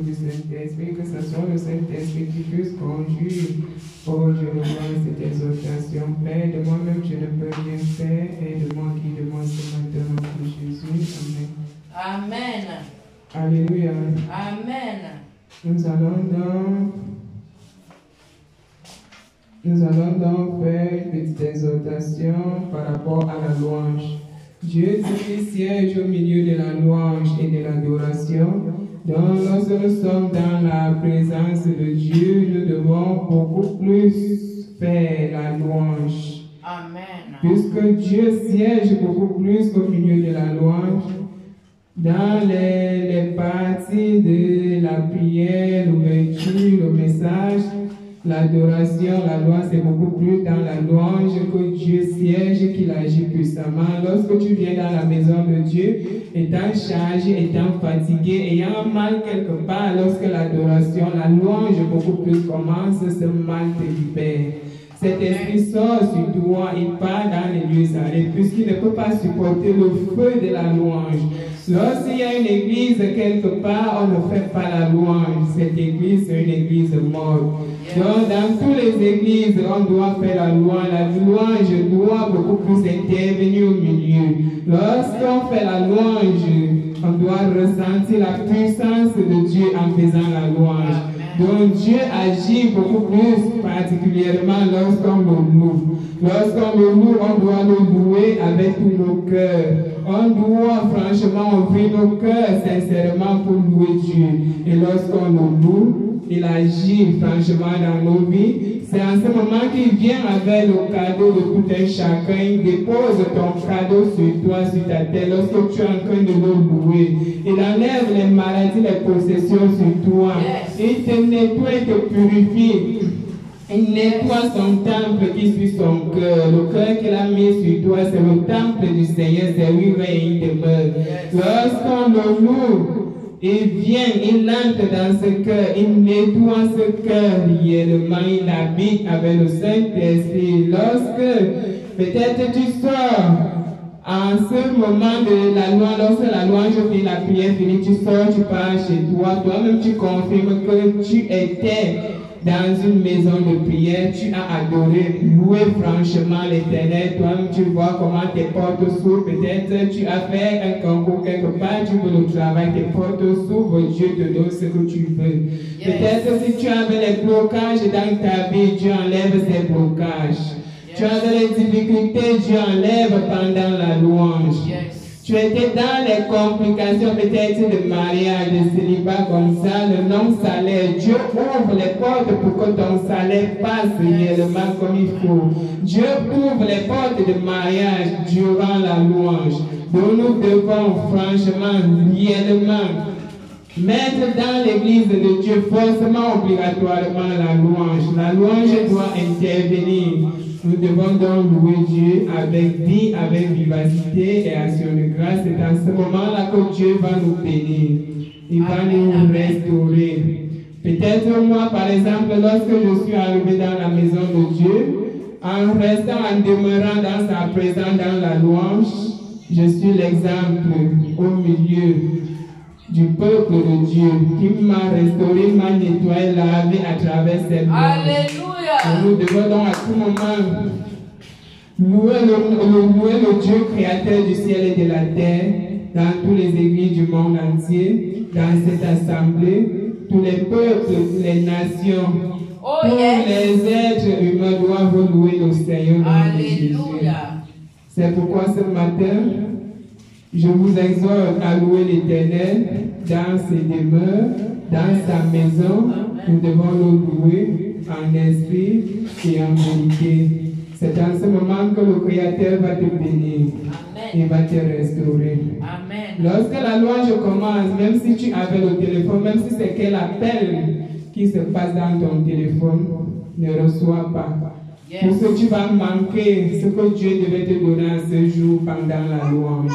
du Saint-Esprit, que ce soit le Saint-Esprit qui puisse conduire. Oh, je revois cette exhortation. Père, de moi-même, je ne peux rien faire. Aide-moi, guide-moi ce matin au nom de Jésus. Amen. Amen. Alléluia. Amen. Nous allons donc faire une petite exhortation par rapport à la louange. Dieu dit siège au milieu de la louange et de l'adoration. Donc, lorsque nous sommes dans la présence de Dieu, nous devons beaucoup plus faire la louange. Amen. Puisque Dieu siège beaucoup plus au milieu de la louange, dans les parties de la prière, l'ouverture, le message, l'adoration, la louange, c'est beaucoup plus dans la louange que Dieu siège, qu'il agit puissamment. Lorsque tu viens dans la maison de Dieu, étant chargé, étant fatigué, ayant mal quelque part, lorsque l'adoration, la louange beaucoup plus commence, ce mal te libère. Cet esprit sort sur toi, il part dans les lieux arrêtés, puisqu'il ne peut pas supporter le feu de la louange. Lorsqu'il y a une église quelque part, on ne fait pas la louange. Cette église, c'est une église morte. Donc, dans toutes les églises, on doit faire la louange. La louange doit beaucoup plus intervenir au milieu. Lorsqu'on fait la louange, on doit ressentir la puissance de Dieu en faisant la louange. Donc Dieu agit beaucoup plus particulièrement lorsqu'on le loue. Lorsqu'on le loue, on doit le louer avec tous nos cœurs. On doit franchement ouvrir nos cœurs sincèrement pour louer Dieu. Et lorsqu'on le loue, il agit franchement dans nos vies. C'est en ce moment qu'il vient avec le cadeau de tout un chacun. Il dépose ton cadeau sur toi, sur ta tête, lorsque tu es en train de le louer. Il enlève les maladies, les possessions sur toi. Il te nettoie, il te purifie. Il nettoie son temple qui suit son cœur. Le cœur qu'il a mis sur toi, c'est le temple du Seigneur, c'est où il demeure. Lorsqu'on le loue, il vient, il entre dans ce cœur, il nettoie ce cœur réellement, il habite avec le Saint-Esprit. Lorsque peut-être tu sors en ce moment de la louange, lorsque la louange finit, la prière finit, tu sors, tu pars chez toi, toi-même tu confirmes que tu étais dans une maison de prière, tu as adoré, loué franchement l'Éternel. Toi-même, tu vois comment tes portes s'ouvrent. Peut-être tu as fait un concours quelque part, tu veux le travail, tes portes s'ouvrent, Dieu te donne ce que tu veux. Peut-être si tu avais des blocages dans ta vie, Dieu enlève ces blocages. Tu avais des difficultés, Dieu enlève pendant la louange. Tu étais dans les complications peut-être de mariage, de célibat comme ça, le non-salaire. Dieu ouvre les portes pour que ton salaire passe réellement comme il faut. Dieu ouvre les portes de mariage durant la louange. Donc nous devons franchement, réellement, mettre dans l'église de Dieu forcément, obligatoirement la louange. La louange doit intervenir. Nous devons donc louer Dieu avec vie, avec vivacité et action de grâce. C'est en ce moment-là que Dieu va nous bénir. Il va nous restaurer. Peut-être moi, par exemple, lorsque je suis arrivé dans la maison de Dieu, en restant, en demeurant dans sa présence, dans la louange, je suis l'exemple au milieu du peuple de Dieu qui m'a restauré, m'a nettoyé, lavé à travers ses mains. Alléluia. Nous devons donc à tout moment louer le Dieu créateur du ciel et de la terre dans toutes les églises du monde entier, dans cette assemblée, tous les peuples, toutes les nations, tous les êtres humains doivent louer le Seigneur dans Jésus. C'est pourquoi ce matin, je vous exhorte à louer l'Éternel dans ses demeures, dans sa maison. Nous devons le louer en esprit et en vérité. C'est en ce moment que le Créateur va te bénir. Il va te restaurer. Amen. Lorsque la louange commence, même si tu avais le téléphone, même si c'est quel appel qui se passe dans ton téléphone, ne reçois pas. Parce que tu vas manquer ce que Dieu devait te donner ce jour pendant la louange.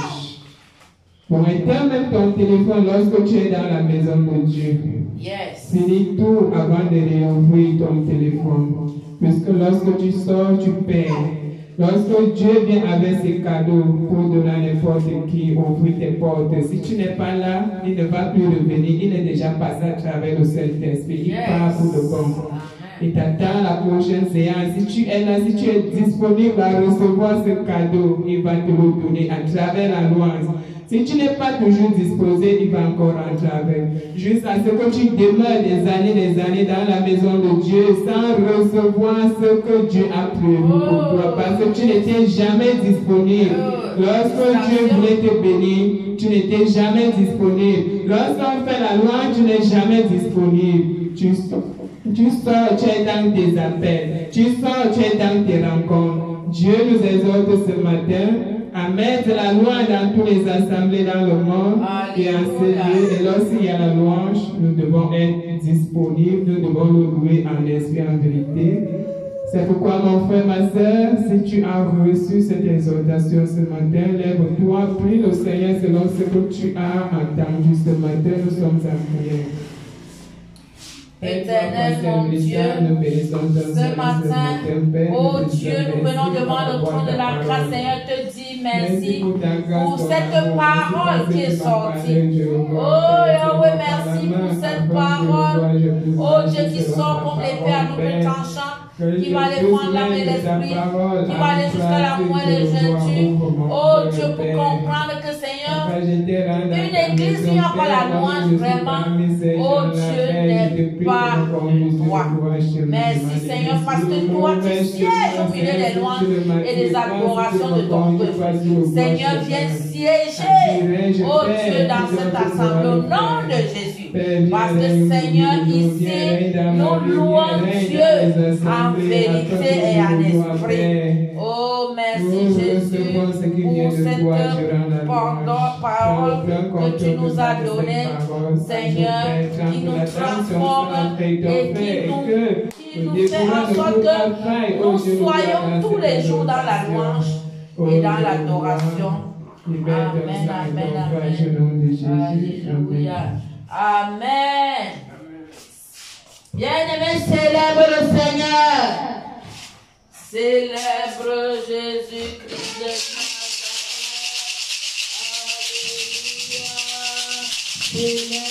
Bon, éteins même ton téléphone lorsque tu es dans la maison de Dieu. Finis tout avant de réouvrir ton téléphone. Puisque lorsque tu sors, tu perds. Lorsque Dieu vient avec ses cadeaux pour donner à n'importe qui, ouvrir tes portes, si tu n'es pas là, il ne va plus revenir. Il est déjà passé à travers le Saint-Esprit. Il part pour le bon. Il t'attend la prochaine séance. Si tu es là, si tu es disponible à recevoir ce cadeau, il va te le donner à travers la louange. Si tu n'es pas toujours disposé, il va encore en travers. Juste à ce que tu demeures des années dans la maison de Dieu sans recevoir ce que Dieu a prévu pour toi. Parce que tu n'étais jamais disponible. Lorsque Dieu voulait te bénir, tu n'étais jamais disponible. Lorsqu'on fait la loi, tu n'es jamais disponible. Tu sors, tu es dans tes appels. Tu sors, tu es dans tes rencontres. Dieu nous exhorte ce matin à mettre la loi dans toutes les assemblées dans le monde et en ce lieu. Et lorsqu'il y a la louange, nous devons être disponibles, nous devons le louer en esprit, en vérité. C'est pourquoi, mon frère, ma soeur, si tu as reçu cette exhortation ce matin, lève-toi, prie le Seigneur selon ce que tu as entendu ce matin. Nous sommes en prière. Éternel mon Dieu, ce matin, oh Dieu, nous venons devant le trône de la grâce, Seigneur, te dis merci pour cette parole qui est sortie. Oh Yahweh, merci pour cette parole. Oh Dieu qui sort comme l'épée à double tranchant, qui va défendre l'âme et l'esprit, qui va aller jusqu'à la moelle des jointures. Oh Dieu, pour comprendre que Seigneur, une église qui n'a pas la louange vraiment, oh Dieu, n'est pas toi. Merci Seigneur, parce que toi tu sièges au milieu des louanges et des adorations de ton peuple. Seigneur, viens siéger, oh Dieu, dans cette assemblée au nom de Jésus. Parce que Seigneur, ici, nous louons Dieu en vérité et en esprit. Oh, merci Jésus pour cette parole que tu nous as donnée, Seigneur, qui nous transforme et qui nous fait en sorte que nous soyons tous les jours dans la louange et dans l'adoration. Amen, amen, amen. Alléluia. Amen. Bien-aimé, célèbre le Seigneur. Célèbre Jésus-Christ de Nazareth. Alléluia.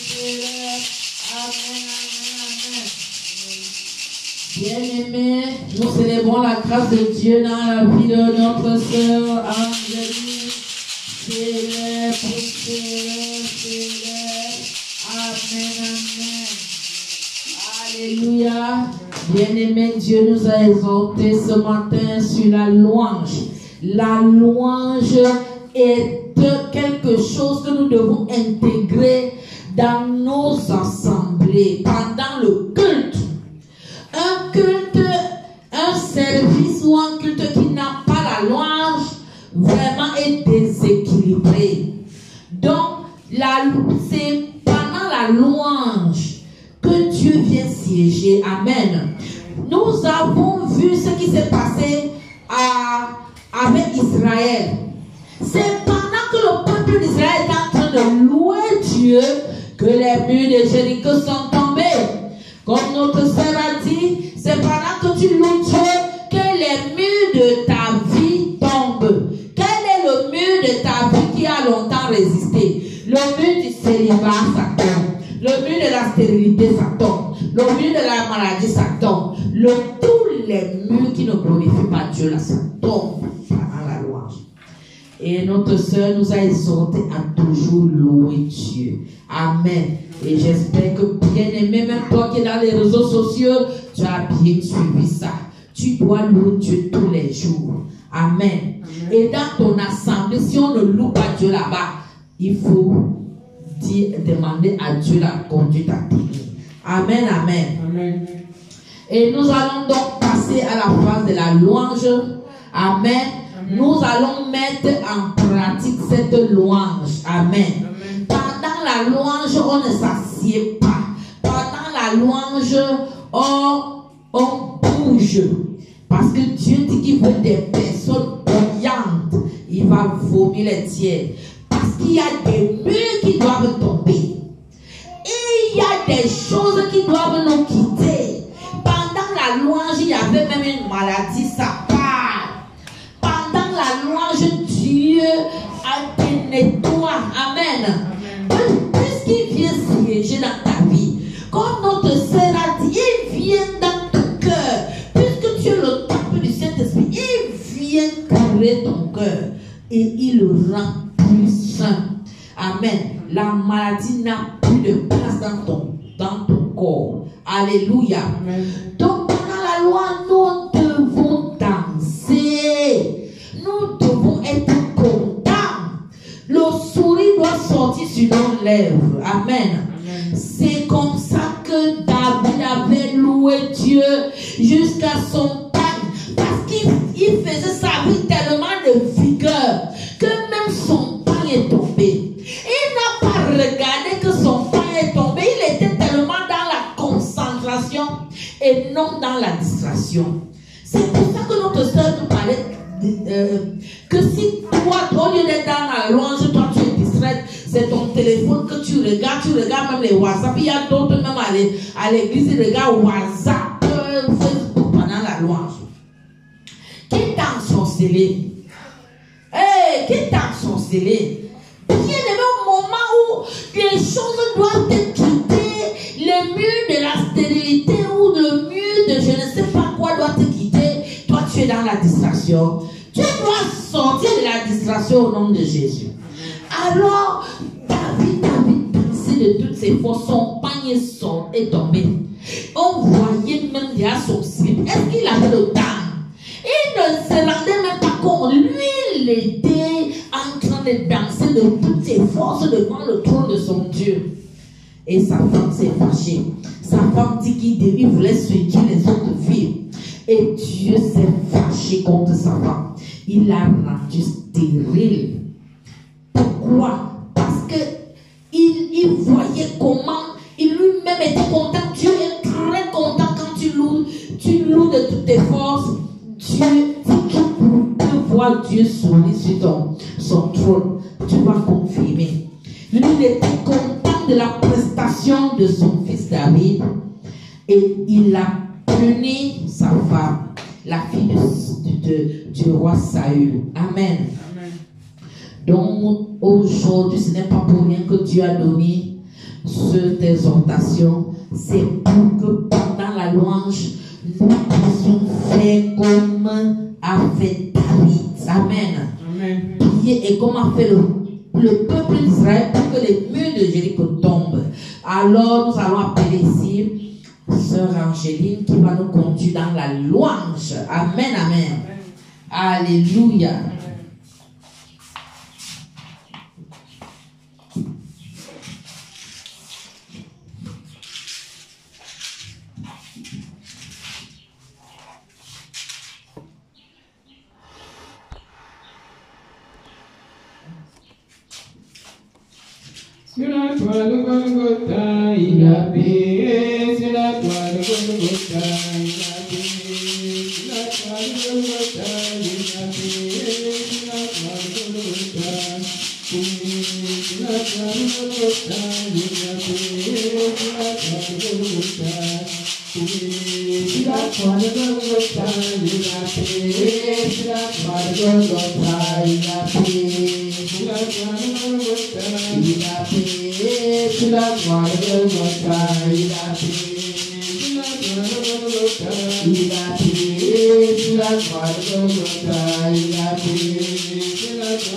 Célèbre. Amen, amen, amen. Bien-aimé, nous célébrons la grâce de Dieu dans la vie de notre sœur Angélique. Célèbre, célèbre, célèbre. Amen, amen. Alléluia. Bien-aimé, Dieu nous a exhortés ce matin sur la louange. La louange est quelque chose que nous devons intégrer dans nos assemblées, pendant le culte. Un culte, un service ou un culte qui n'a pas la louange, vraiment est déséquilibré. Donc, c'est pendant la louange que Dieu vient siéger. Amen. Nous avons vu ce qui s'est passé avec Israël. C'est pendant que le peuple d'Israël est en train de louer Dieu que les murs de Jéricho sont tombés. Comme notre sœur a dit, c'est pendant que tu loues Dieu que les murs de ta vie tombent. Quel est le mur de ta vie qui a longtemps résisté? Le mur du célibat, ça tombe. Le mur de la stérilité, ça tombe. Le mur de la maladie, ça tombe. Tous les murs qui ne glorifient pas Dieu, là, ça tombe pendant la louange. Et notre sœur nous a exhortés à toujours louer Dieu. Amen. Et j'espère que, bien aimé, même toi qui es dans les réseaux sociaux, tu as bien suivi ça. Tu dois louer Dieu tous les jours. Amen. Et dans ton assemblée, si on ne loue pas Dieu là-bas, il faut demander à Dieu la conduite à tenir. Amen, amen. Amen. Et nous allons donc passer à la phase de la louange. Amen. Nous allons mettre en pratique cette louange. Amen. Pendant la louange, on ne s'assied pas. Pendant la louange, on bouge. Parce que Dieu dit qu'il veut des personnes bouillantes. Il va vomir les tiers. Parce qu'il y a des murs qui doivent tomber. Et il y a des choses qui doivent nous quitter. Pendant la la louange, il y avait même une maladie, ça part. Pendant la louange, Dieu te nettoie. Amen. Puisqu'il vient siéger dans ta vie, comme notre sœur a dit, il vient dans ton cœur. Puisque tu es le temple du Saint-Esprit, il vient curer ton cœur et il le rend plus sain. Amen. La maladie n'a plus de place dans ton corps. Alléluia. Amen. Donc pendant la loi, nous devons danser. Nous devons être contents. Le sourire doit sortir sur nos lèvres. Amen. C'est comme ça que David avait loué Dieu jusqu'à son pain. Parce qu'il faisait sa vie tellement de vigueur que même son pain est tombé. Il n'a pas regardé que son pain est tombé. Il était tellement dans la concentration et non dans la distraction. C'est pour ça que notre soeur nous parlait que si toi, au lieu d'être dans la louange, toi tu es distraite, c'est ton téléphone que tu regardes même les WhatsApp. Il y a d'autres même à l'église, ils regardent WhatsApp, Facebook pendant la louange. Qui t'a sorcelé? Qui t'a sorcelé? Bien aimé, au moment où les choses doivent être quittées, le mur de la stérilité ou le mur de je ne sais pas quoi doit te quitter, toi tu es dans la distraction. Tu dois sortir de la distraction au nom de Jésus. Alors, David dansait de toutes ses forces, son panier est tombé. On voyait même déjà son slip. Est-ce qu'il avait le temps? Il ne se rendait même pas compte. Lui, il était en train de danser de toutes ses forces devant le trône de son Dieu. Et sa femme s'est fâchée. Sa femme dit qu'il voulait séduire les autres filles. Et Dieu s'est fâché contre sa femme. Il l'a rendu stérile. Pourquoi? Parce que il voyait comment il lui-même était content. Dieu est très content quand tu loues de toutes tes forces. Dieu, si tu peux voir Dieu sourire sur son trône, tu vas confirmer. Lui, il était content de la prestation de son fils David et il a puni sa femme, la fille du roi Saül. Amen. Amen. Donc aujourd'hui, ce n'est pas pour rien que Dieu a donné cette exhortation. C'est pour que pendant la louange, nous puissions faire comme a fait David. Amen. Amen. Prier et comme a fait le peuple d'Israël pour que les murs de Jéricho tombent. Alors nous allons appeler ici Sœur Angéline qui va nous conduire dans la louange. Amen, amen. Alléluia. Sur la toile de Golgotha, il a payé. Sur la toile de Golgotha, il a payé. Sur la toile de Golgotha, il a payé. Sur la toile de Golgotha, sur la toile de Golgotha, il a payé. Sur la toile de Golgotha, sur la toile de Golgotha, il a payé. Sur la toile de Golgotha, il a payé. Sur la toile de Golgotha, il a payé. Sur la toile de Golgotha, il a payé. Sur la toile de Golgotha, il a payé. Sur la toile de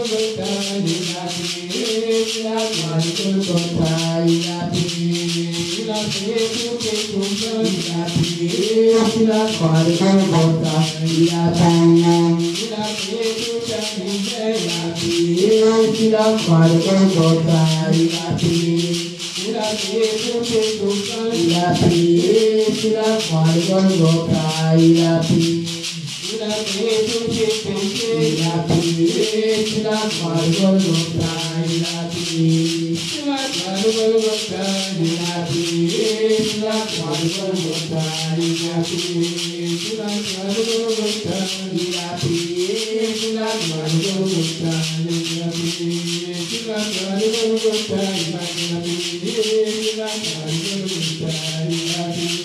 Golgotha, il a payé. Sur la toile de Golgotha, il a payé. Il a payé pour que tout ça, il a payé. Sur la toile de Golgotha, il a payé. Il a payé toute ta misère, il a payé. Sur la toile de Golgotha, il a payé. Il a payé pour que tout ça, il a payé. Sur la toile de Golgotha, il a payé. Il a payé tous tes péchés, il a payé. Sur la toile de Golgotha, il a payé. Sur la toile de Golgotha, il a payé. Sur la toile de Golgotha, il a payé. Sur la toile de Golgotha, il a payé. Sur la toile de Golgotha, il a payé. Sur la toile de Golgotha, il a payé. Sur la toile de Golgotha, il a payé.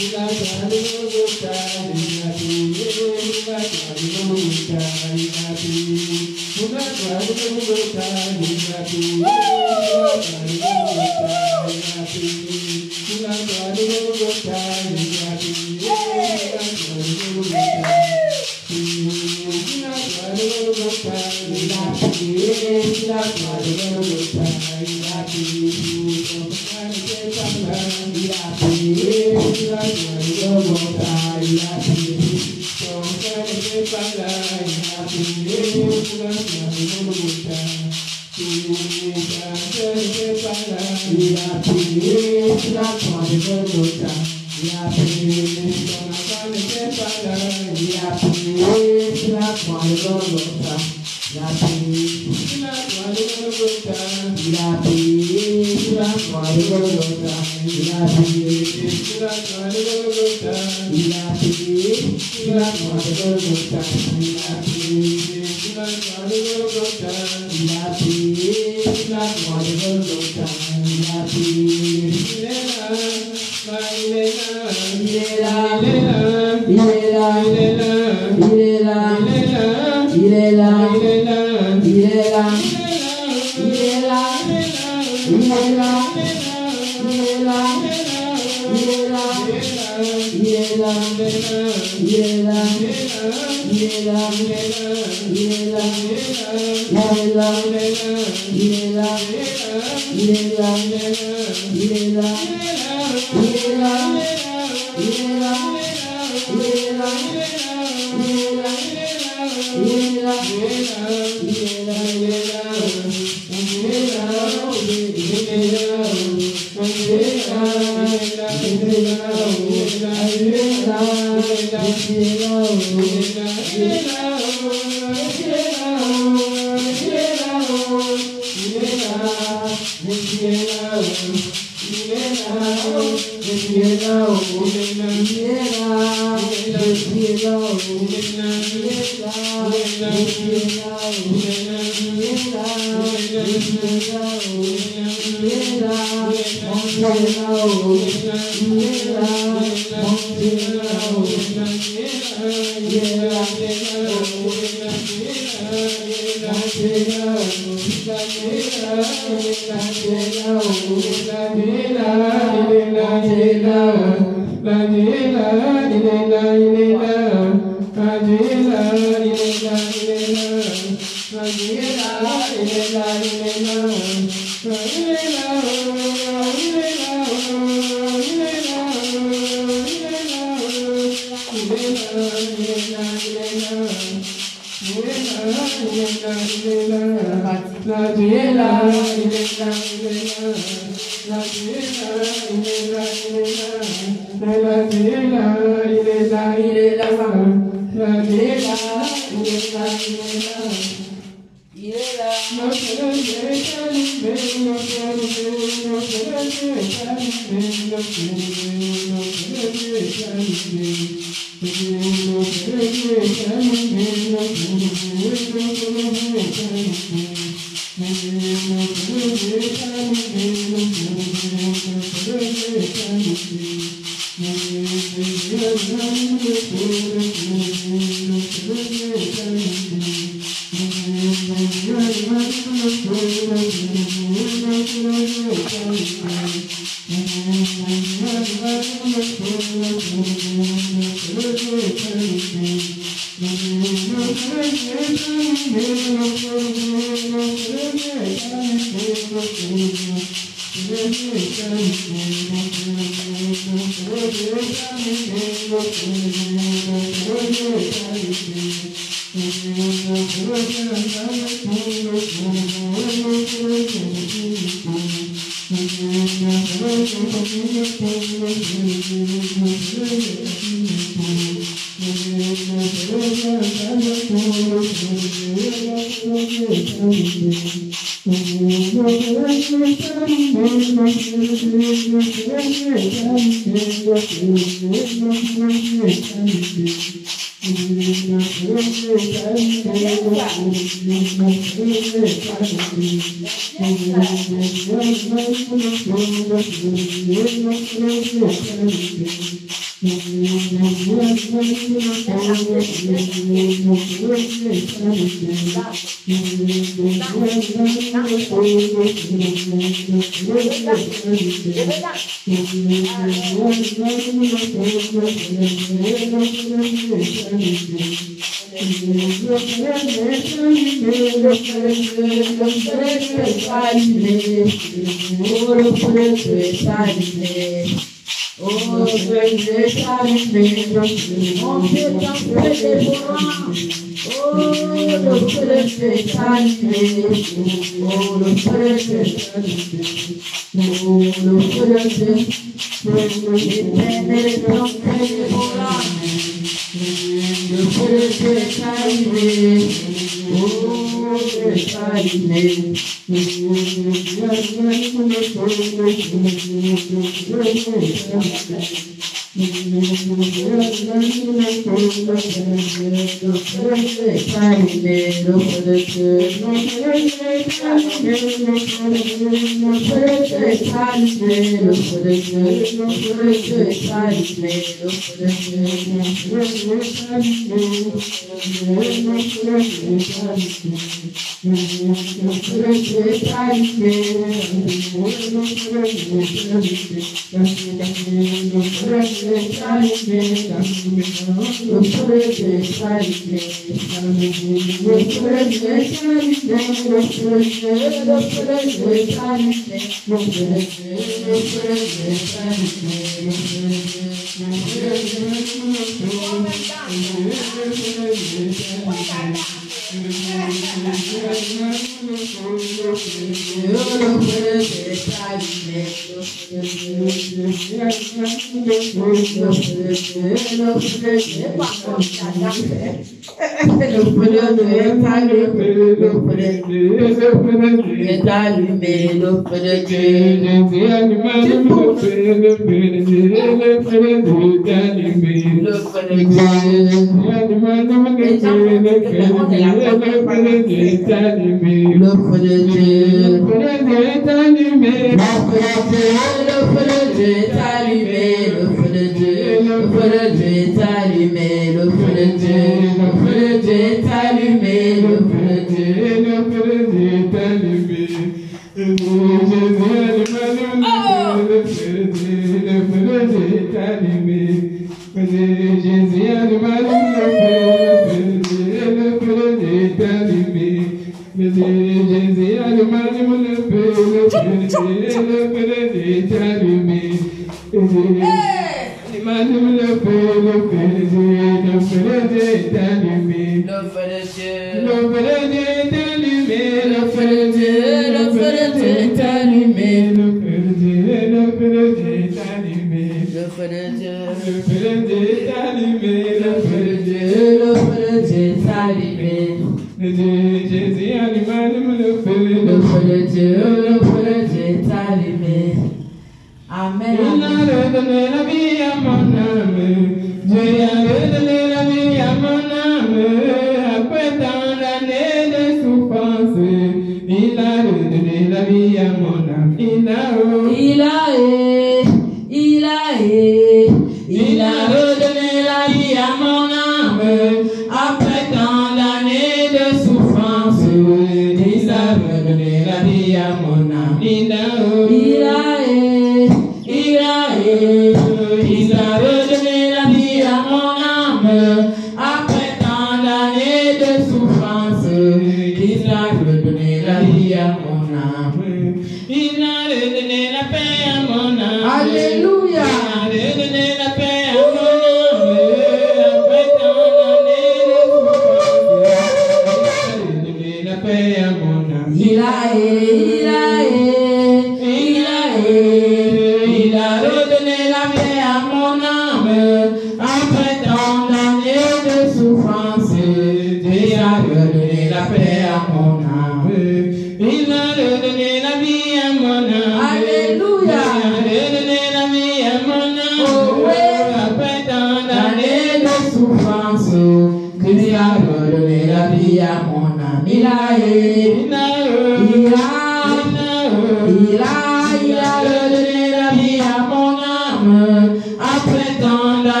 Après tant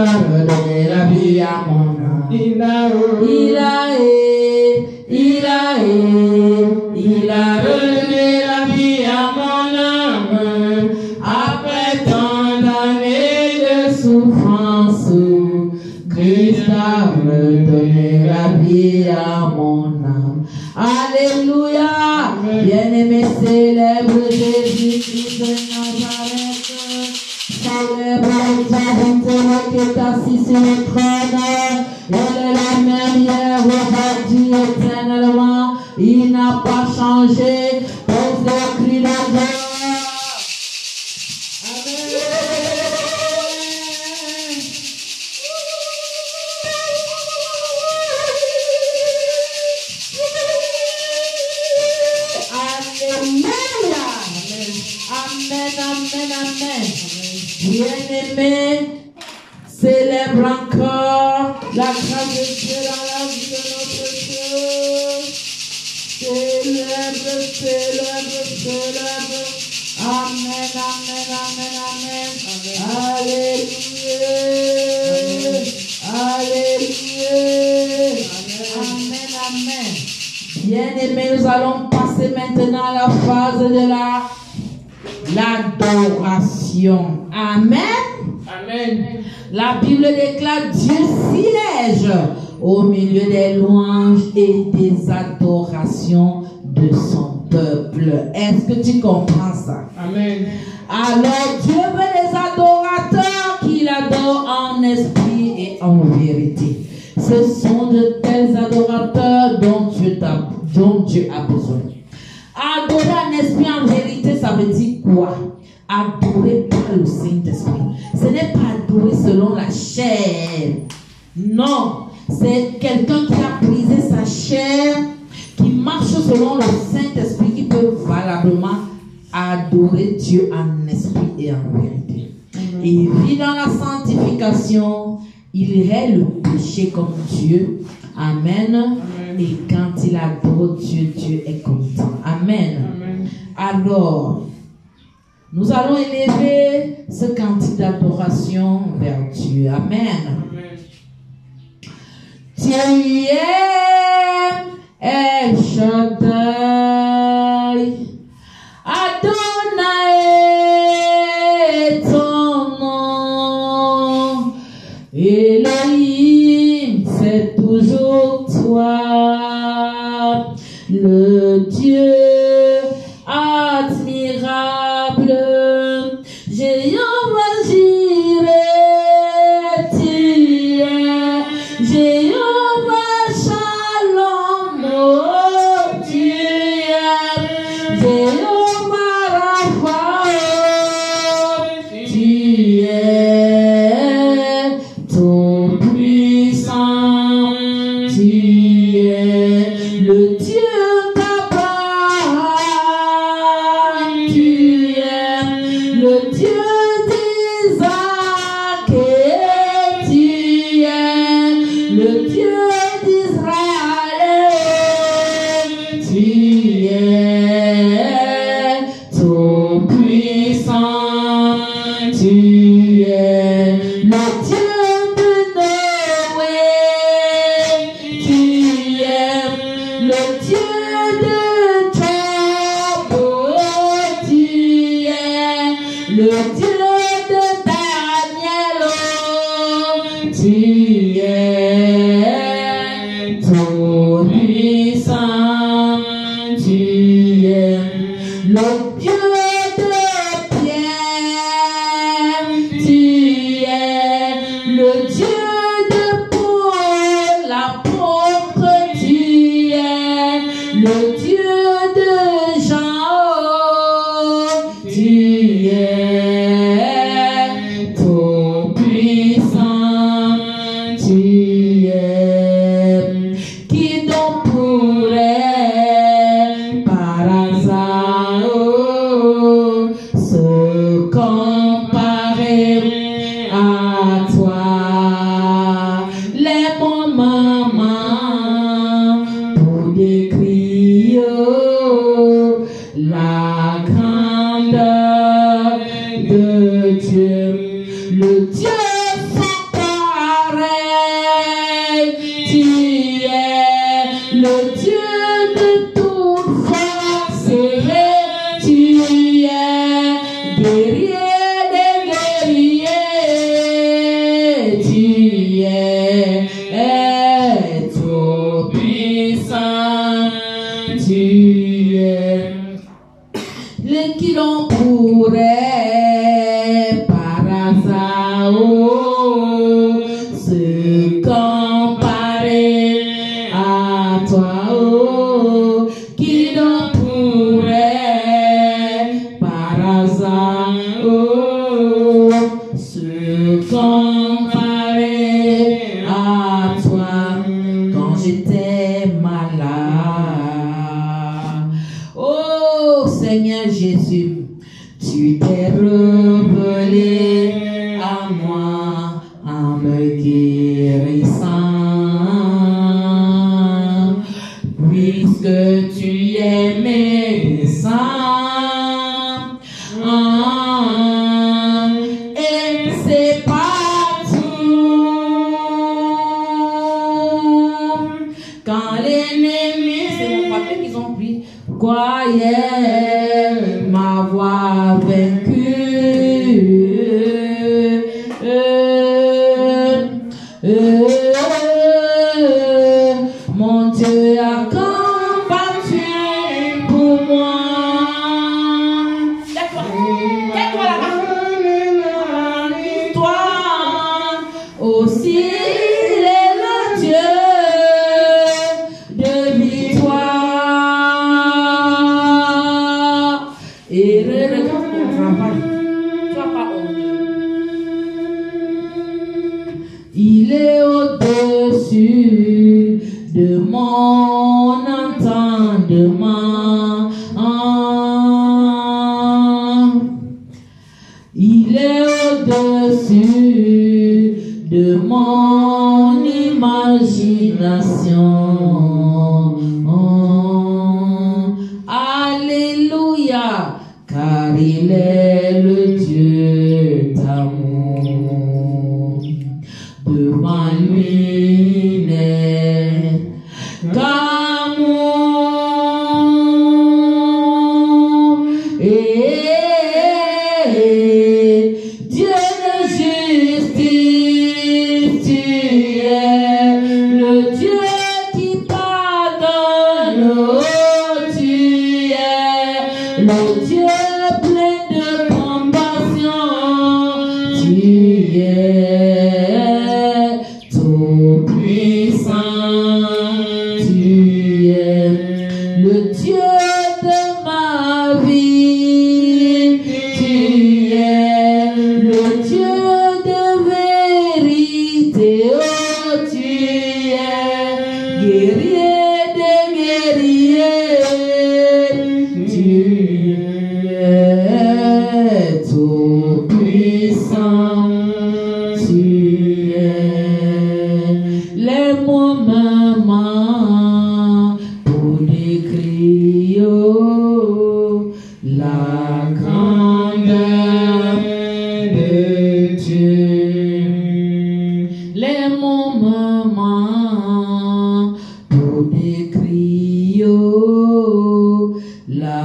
redonné la vie à mon âme. Il a redonné la vie à mon âme. Après tant d'années de souffrance, Christ a redonné la vie à mon âme. Alléluia. Bien-aimé, célèbre Jésus-Christ de Nazareth. Célèbre l'éternité qui est assis sur le trône. Elle est la même hier, aujourd'hui, éternellement. Il n'a pas changé. Pose le cri de joie. Amen. Bien-aimé, célèbre encore la grâce de Dieu dans la vie de notre Dieu. Célèbre. Amen. Alléluia. Amen. Bien-aimé, nous allons passer maintenant à la phase de l'adoration. Amen. La Bible déclare Dieu siège au milieu des louanges et des adorations de son peuple. Est-ce que tu comprends ça? Amen. Alors Dieu veut des adorateurs qui l'adorent en esprit et en vérité. Ce sont de tels adorateurs dont Dieu a besoin. Adorer en esprit, en vérité, ça veut dire quoi? Adorer par le Saint-Esprit. Ce n'est pas adorer selon la chair. Non, c'est quelqu'un qui a brisé sa chair, qui marche selon le Saint-Esprit, qui peut valablement adorer Dieu en esprit et en vérité. Il vit dans la sanctification, il hait le péché comme Dieu. Amen. Et quand il adore Dieu, Dieu est content. Amen. Alors, nous allons élever ce cantique d'adoration vers Dieu. Amen. Tu es El Shaddai, Adonai est ton nom, Elohim, c'est toujours toi, le Dieu admirable, Jéhovah Jireh, tu es Jéhovah Shalom, oh, tu es Jéhovah Rapha, tu es tout puissant, tu es le Dieu d'Abraham, tu es le Dieu d'Isaac, et tu es le Dieu d'Israël, tu es tout puissant, tu es le Dieu de Noé, tu es le Dieu de Job, oh, tu es le Dieu de Daniel, oh, tu es tout puissant, tu es le Dieu de Pierre, tu es le Dieu de Paul, l'apôtre, tu es le Dieu de Jean, tu es tout puissant, tu es qui donc pourrait par hasard les qui l'on pourrait par hasard se comparer à toi, qui l'on pourrait par hasard se comparer à toi quand j'étais malade. Oh Seigneur Jésus, tu t'es révélé à moi en me guérissant, puisque tu es médecin. Et c'est pas tout. Quand l'ennemi, c'est mon papier qu'ils ont pris, croyait m'avoir vaincu. Mon Dieu a combattu pour moi. Tais-toi là-bas. Toi aussi, il est le Dieu de victoire. Et regarde ton travail. Tu n'as pas honte. Il est au-dessus de mon entendement. Il est au-dessus de mon imagination. Alléluia, car il est le Dieu d'amour. Devant lui n'est qu'amour. Et Dieu de justice, tu es le Dieu qui pardonne. Oh, tu es le Dieu plein de compassion. Tu es tout puissant. Tu es le Dieu de ma vie. Tu es le Dieu de vérité. Oh, tu es guerrier des guerriers. Tu es tout puissant. Tu es les moments pour décrire la grandeur de Dieu. Les moments pour décrire la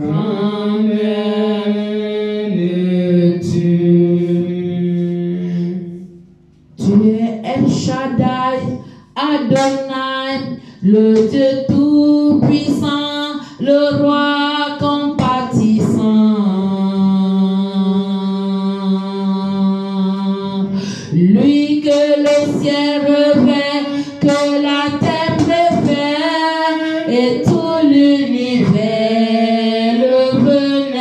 grandeur de Dieu. Tu es El Shaddai, Adonai, le Dieu tout-puissant, le roi compatissant. Lui que le ciel revêt, que la terre préfère, et tout l'univers le venait.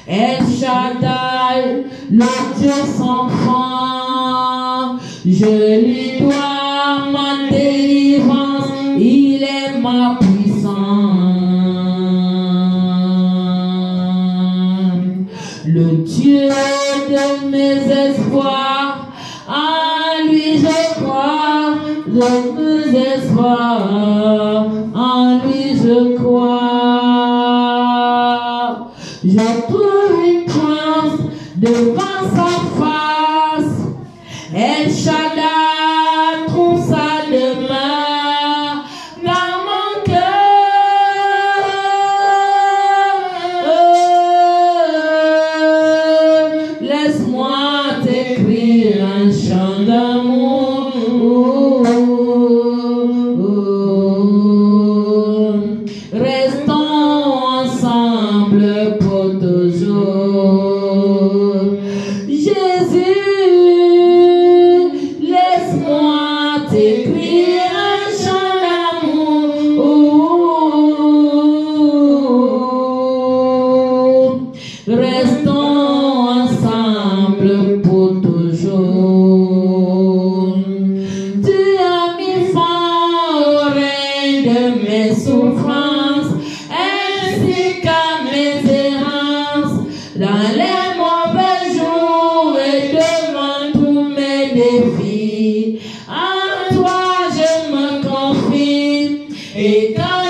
El Shaddai, le Dieu sans fin, je lui dois ma délivrance, il est ma puissance. Le Dieu de mes espoirs, en lui je crois, de mes espoirs, en lui je crois. Je trouve une chance devant sa face. El Shaddai trouve sa demeure dans mon cœur. Laisse-moi t'écrire un chant d'amour.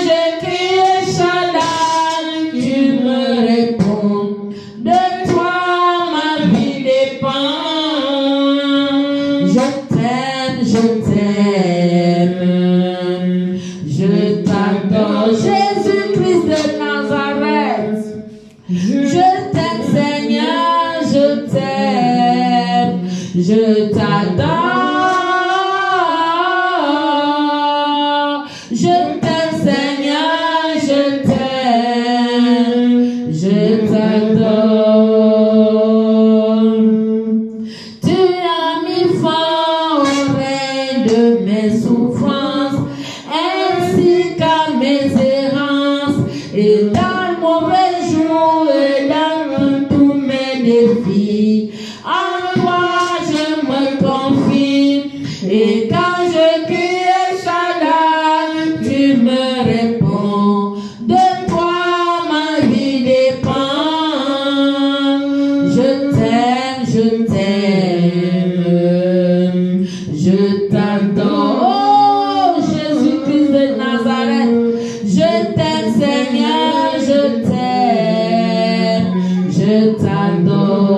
je crie Shaddai, tu me réponds. De toi, ma vie dépend. Je t'aime, je t'aime. Je t'adore, Jésus-Christ de Nazareth. Je t'aime, Seigneur, je t'aime. Je t'adore. Je t'aime, Seigneur, je t'aime. Je t'adore. Tu as mis fin au règne de mes souffrances, ainsi qu'à mes errances, et dans le mauvais jour et dans tous mes défis. En toi je me confie, et quand je crie Shaddai, tu me réponds. De toi ma vie dépend. Je t'aime, je t'aime. Je t'adore, oh, Jésus-Christ de Nazareth. Je t'aime, Seigneur, je t'aime. Je t'adore.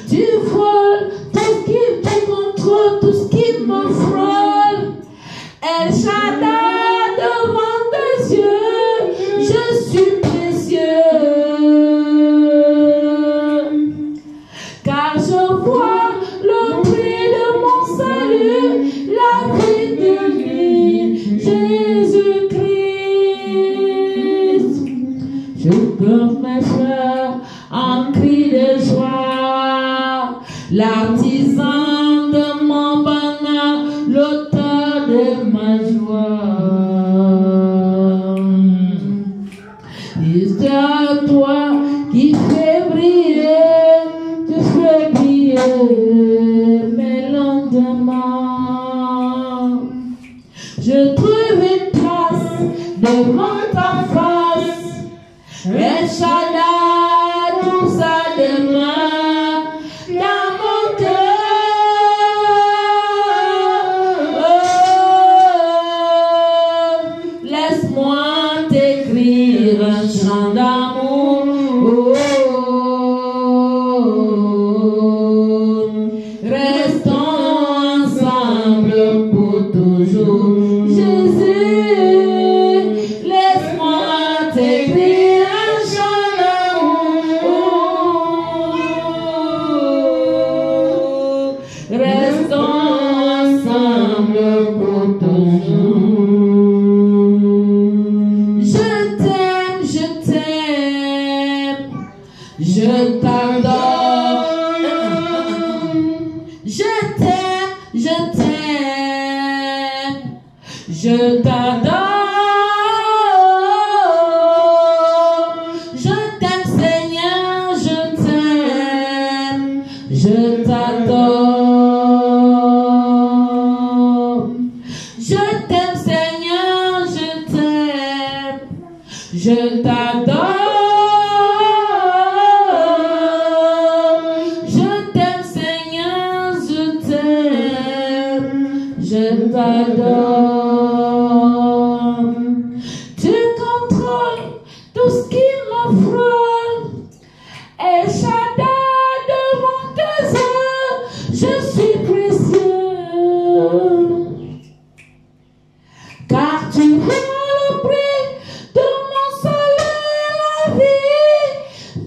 Tu frôles tout ce qui tu contrôles, tout ce qui me frôle. El Shaddai devant tes yeux, je suis précieux. Car je vois le prix de mon salut, la vie de lui, Jésus-Christ. Je pleure mes frères en cri de joie, l'artisan de mon bonheur, l'auteur de ma joie. C'est toi qui fais briller, tu fais briller mes lendemains. Je trouve une place devant ta face, El Shaddai, tout ça demeure dans mon cœur. Laisse-moi t'écrire un chant d'amour. Restons ensemble pour toujours. Jésus, laisse-moi t'écrire un chant d'amour. Restons ensemble pour toujours. Je t'aime, je t'aime. Je t'adore. Je t'aime, je t'aime. Je t'adore. Je t'aime, Seigneur, je t'aime. Je t'adore. Je t'aime, Seigneur, je t'aime. Je t'adore. Je t'aime, Seigneur, je t'aime. Je t'adore. Tu contrôles tout ce qui me frôle. El Shaddai devant tes yeux, je suis précieux. Car tu vois le prix de mon salut, la vie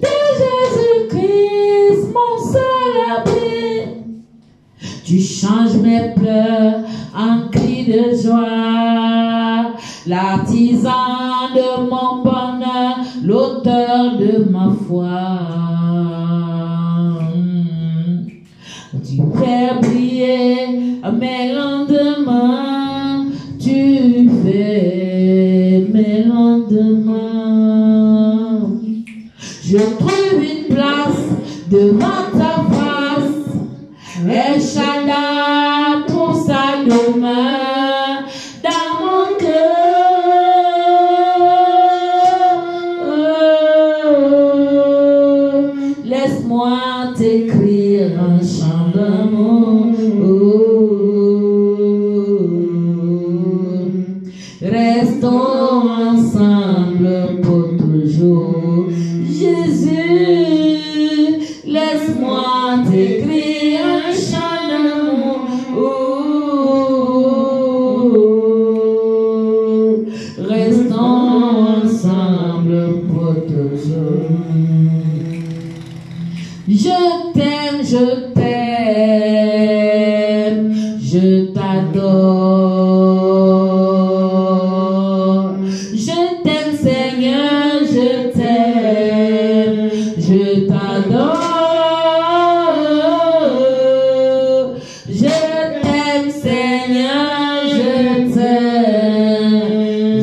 de Jésus-Christ, mon seul abri. Tu changes mes pleurs en cris de joie, l'artisan de mon bonheur, l'auteur de ma foi. Tu fais briller mes lendemains, tu fais mes lendemains. Je trouve une place devant ta face, El Shaddai, pour sa demeure dans mon cœur. Laisse-moi t'écrire un chant d'amour. restons ensemble pour toujours. Jésus, laisse-moi t'écrire un chant d'amour. Restons ensemble pour toujours. Je t'aime, je t'aime, je t'adore. Je t'aime Seigneur, je t'aime, je t'adore. Je t'aime Seigneur, je t'aime,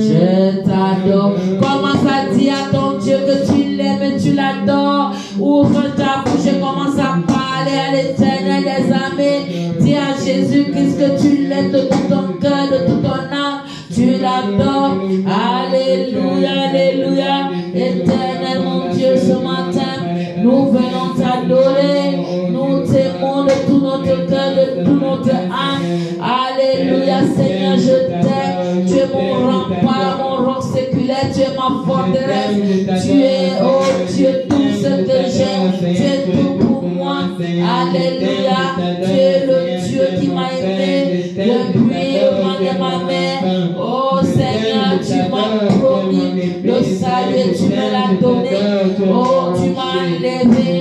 je t'adore. Commence à dire à ton Dieu que tu l'aimes et tu l'adores. Ouvre ta bouche et commence à parler à l'Éternel des armées. Dis à Jésus-Christ que tu l'aimes de tout ton cœur, de toute ton âme. Tu l'adores. Alléluia, alléluia. Éternel mon Dieu, ce matin, nous venons t'adorer. Nous t'aimons de tout notre cœur, de tout notre âme. Alléluia, Seigneur, je t'aime. Tu es mon rempart, mon roc séculaire. Tu es ma forteresse. Tu es, oh Dieu, tout ce que j'aime. Tu es tout pour moi. Alléluia. Tu es le Dieu qui m'a aimé depuis le vent de ma mère. Oh Seigneur, tu m'as promis le salut et tu me l'as donné. Oh, tu m'as enlevé.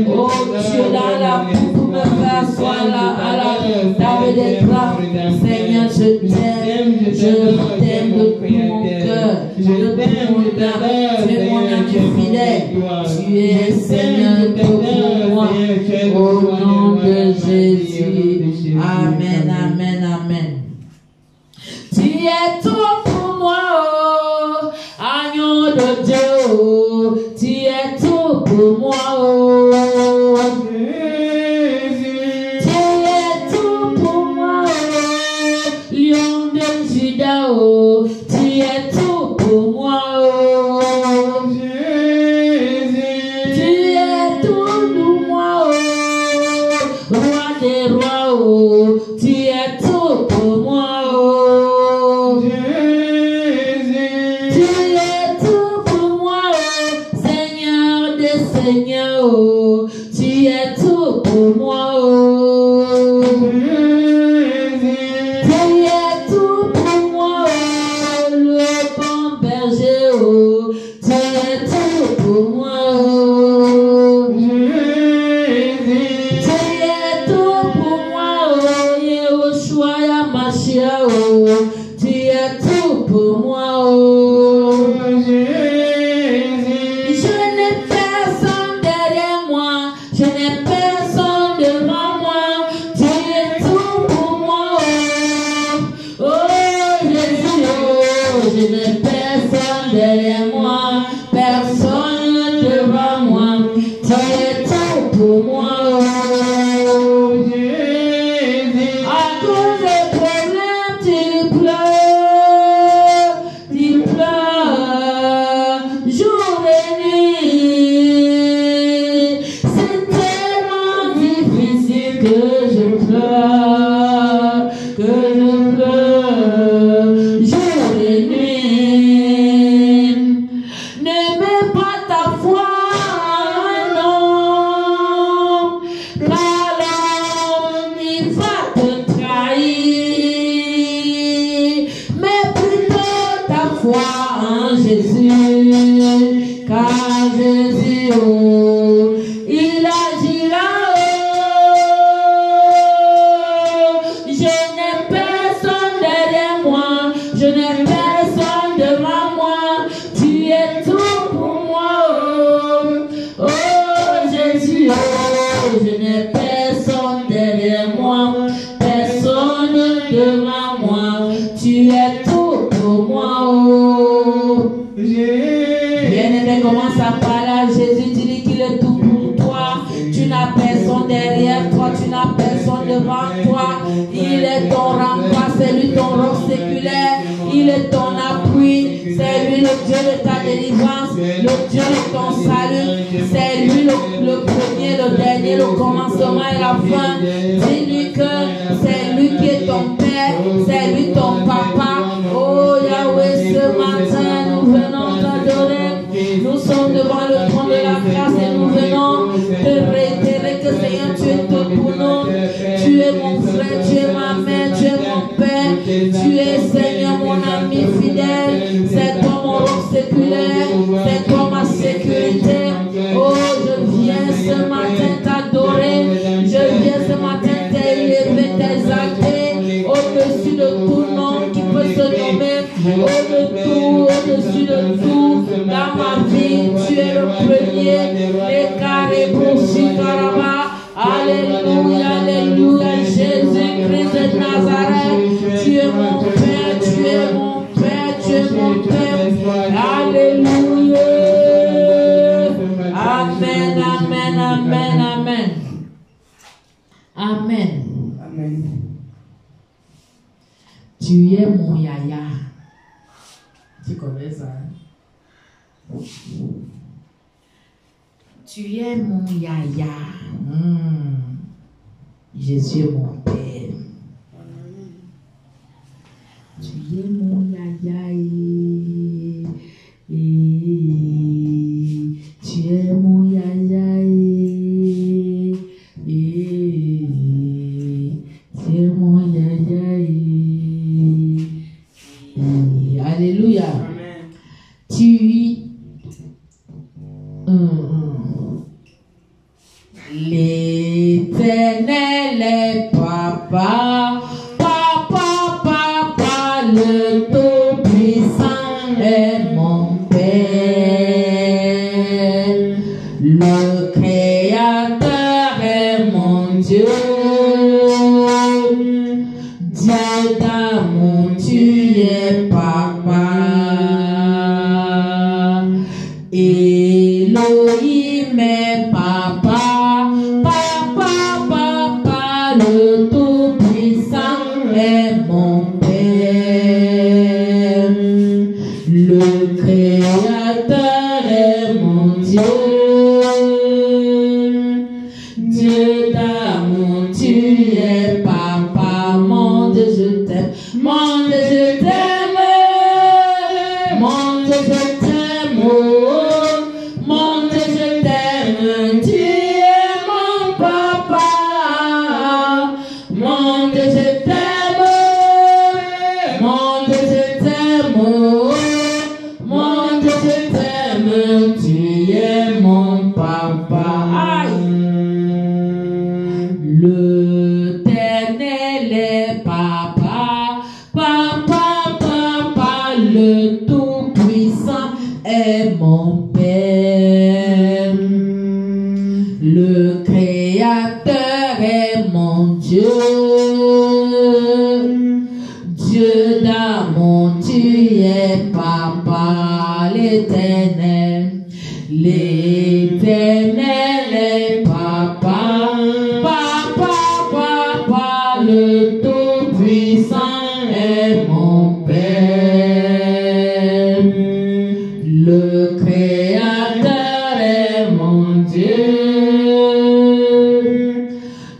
Oh Dieu, dans la boue pour me faire soin à la table des grands. Seigneur, je t'aime de tout mon cœur, de tout mon âme. Tu es mon ami fidèle. Tu es Seigneur pour moi. Au nom de Jésus. Amen, amen, amen. Tu es tout pour moi, oh, agneau de Dieu, oh. Tu es tout pour moi, oh. Tu es tout pour moi, oh, lion de Juda, oh. Tu es tout pour moi, oh. Tu es tout pour moi, oh, roi des rois, oh. Tu es tout pour moi, oh. Tu es tout pour moi, oh, Seigneur des seigneurs, oh. Tu es tout pour moi, oh. Tu es tout pour moi, oh, le bon berger, oh. Tu es tout pour moi, oh. Tu es tout pour moi, oh, Yehoshua Yamashia, oh. Tu es tout pour moi, oh. Je n'ai personne derrière moi, je n'ai personne devant moi. Tu es tout pour moi, oh. Oh Jésus, oh, je n'ai personne derrière moi, personne devant moi. Tu es tout pour moi, oh. À cause des problèmes, tu pleures jour et nuit. C'est tellement difficile que je pleure jour et nuit. Ne mets pas ta foi en un homme, car l'homme il va te trahir, mais plutôt ta foi en Jésus, car Jésus, oh, il agira, oh. Je n'ai personne derrière moi, je n'ai personne devant moi. Tu es tout pour moi, oh, oh Jésus, oh. Je n'ai personne derrière moi, personne devant moi. Tu es tout pour moi, oh. Bien-aimé, commence à parler à Jésus, dis-lui qu'il est tout pour toi. Tu n'as personne derrière toi, tu n'as personne devant toi. Il est ton rempart, c'est lui ton roc séculaire. Il est ton appui, c'est lui le Dieu de ta délivrance, le Dieu de ton salut. C'est lui le premier, le dernier, le commencement et la fin. Dis-lui que c'est lui qui est ton père, c'est lui ton papa. Oh Yahweh, ce mon ami fidèle, c'est toi mon roc séculaire, c'est toi ma sécurité. Oh, je viens ce matin t'adorer, je viens ce matin t'élever, t'exalter, au-dessus de tout nom qui peut se nommer, au-dessus de tout, dans ma vie, tu es le premier, les carrés pour Chikaraba. Alléluia, alléluia, Jésus-Christ de Nazareth, tu es mon Père, tu es mon Père, tu es mon Père. Alléluia. Amen, amen, amen, amen. Amen. Amen. Tu es mon yaya. Tu connais ça, hein? Tu es mon yaya. Jésus est mon Père. Tu es mon yaya. Tu es mon yaya. Tu es mon yaya. Alléluia. Amen. L'Éternel est papa, papa, papa, le Tout-Puissant est mon Père, le Créateur est mon Dieu, Dieu d'amour, tu es papa, Elohim est papa. Le Tout-Puissant est mon Père, le Créateur est mon Dieu, Dieu d'amour, tu es papa, mon Dieu je t'aime, mon Dieu je t'aime, mon Dieu je t'aime, oh, mon Dieu je t'aime, tu es mon papa. Mon Dieu, je t'aime, mon Dieu, je t'aime, mon Dieu, je t'aime, tu es mon papa. Aïe. L'Éternel est papa, papa, papa, le Tout-Puissant est mon Père, le Créateur est mon Dieu, Dieu d'amour, tu es papa, l'Éternel, l'Éternel est papa, papa, papa, le Tout-Puissant est mon Père, le Créateur est mon Dieu.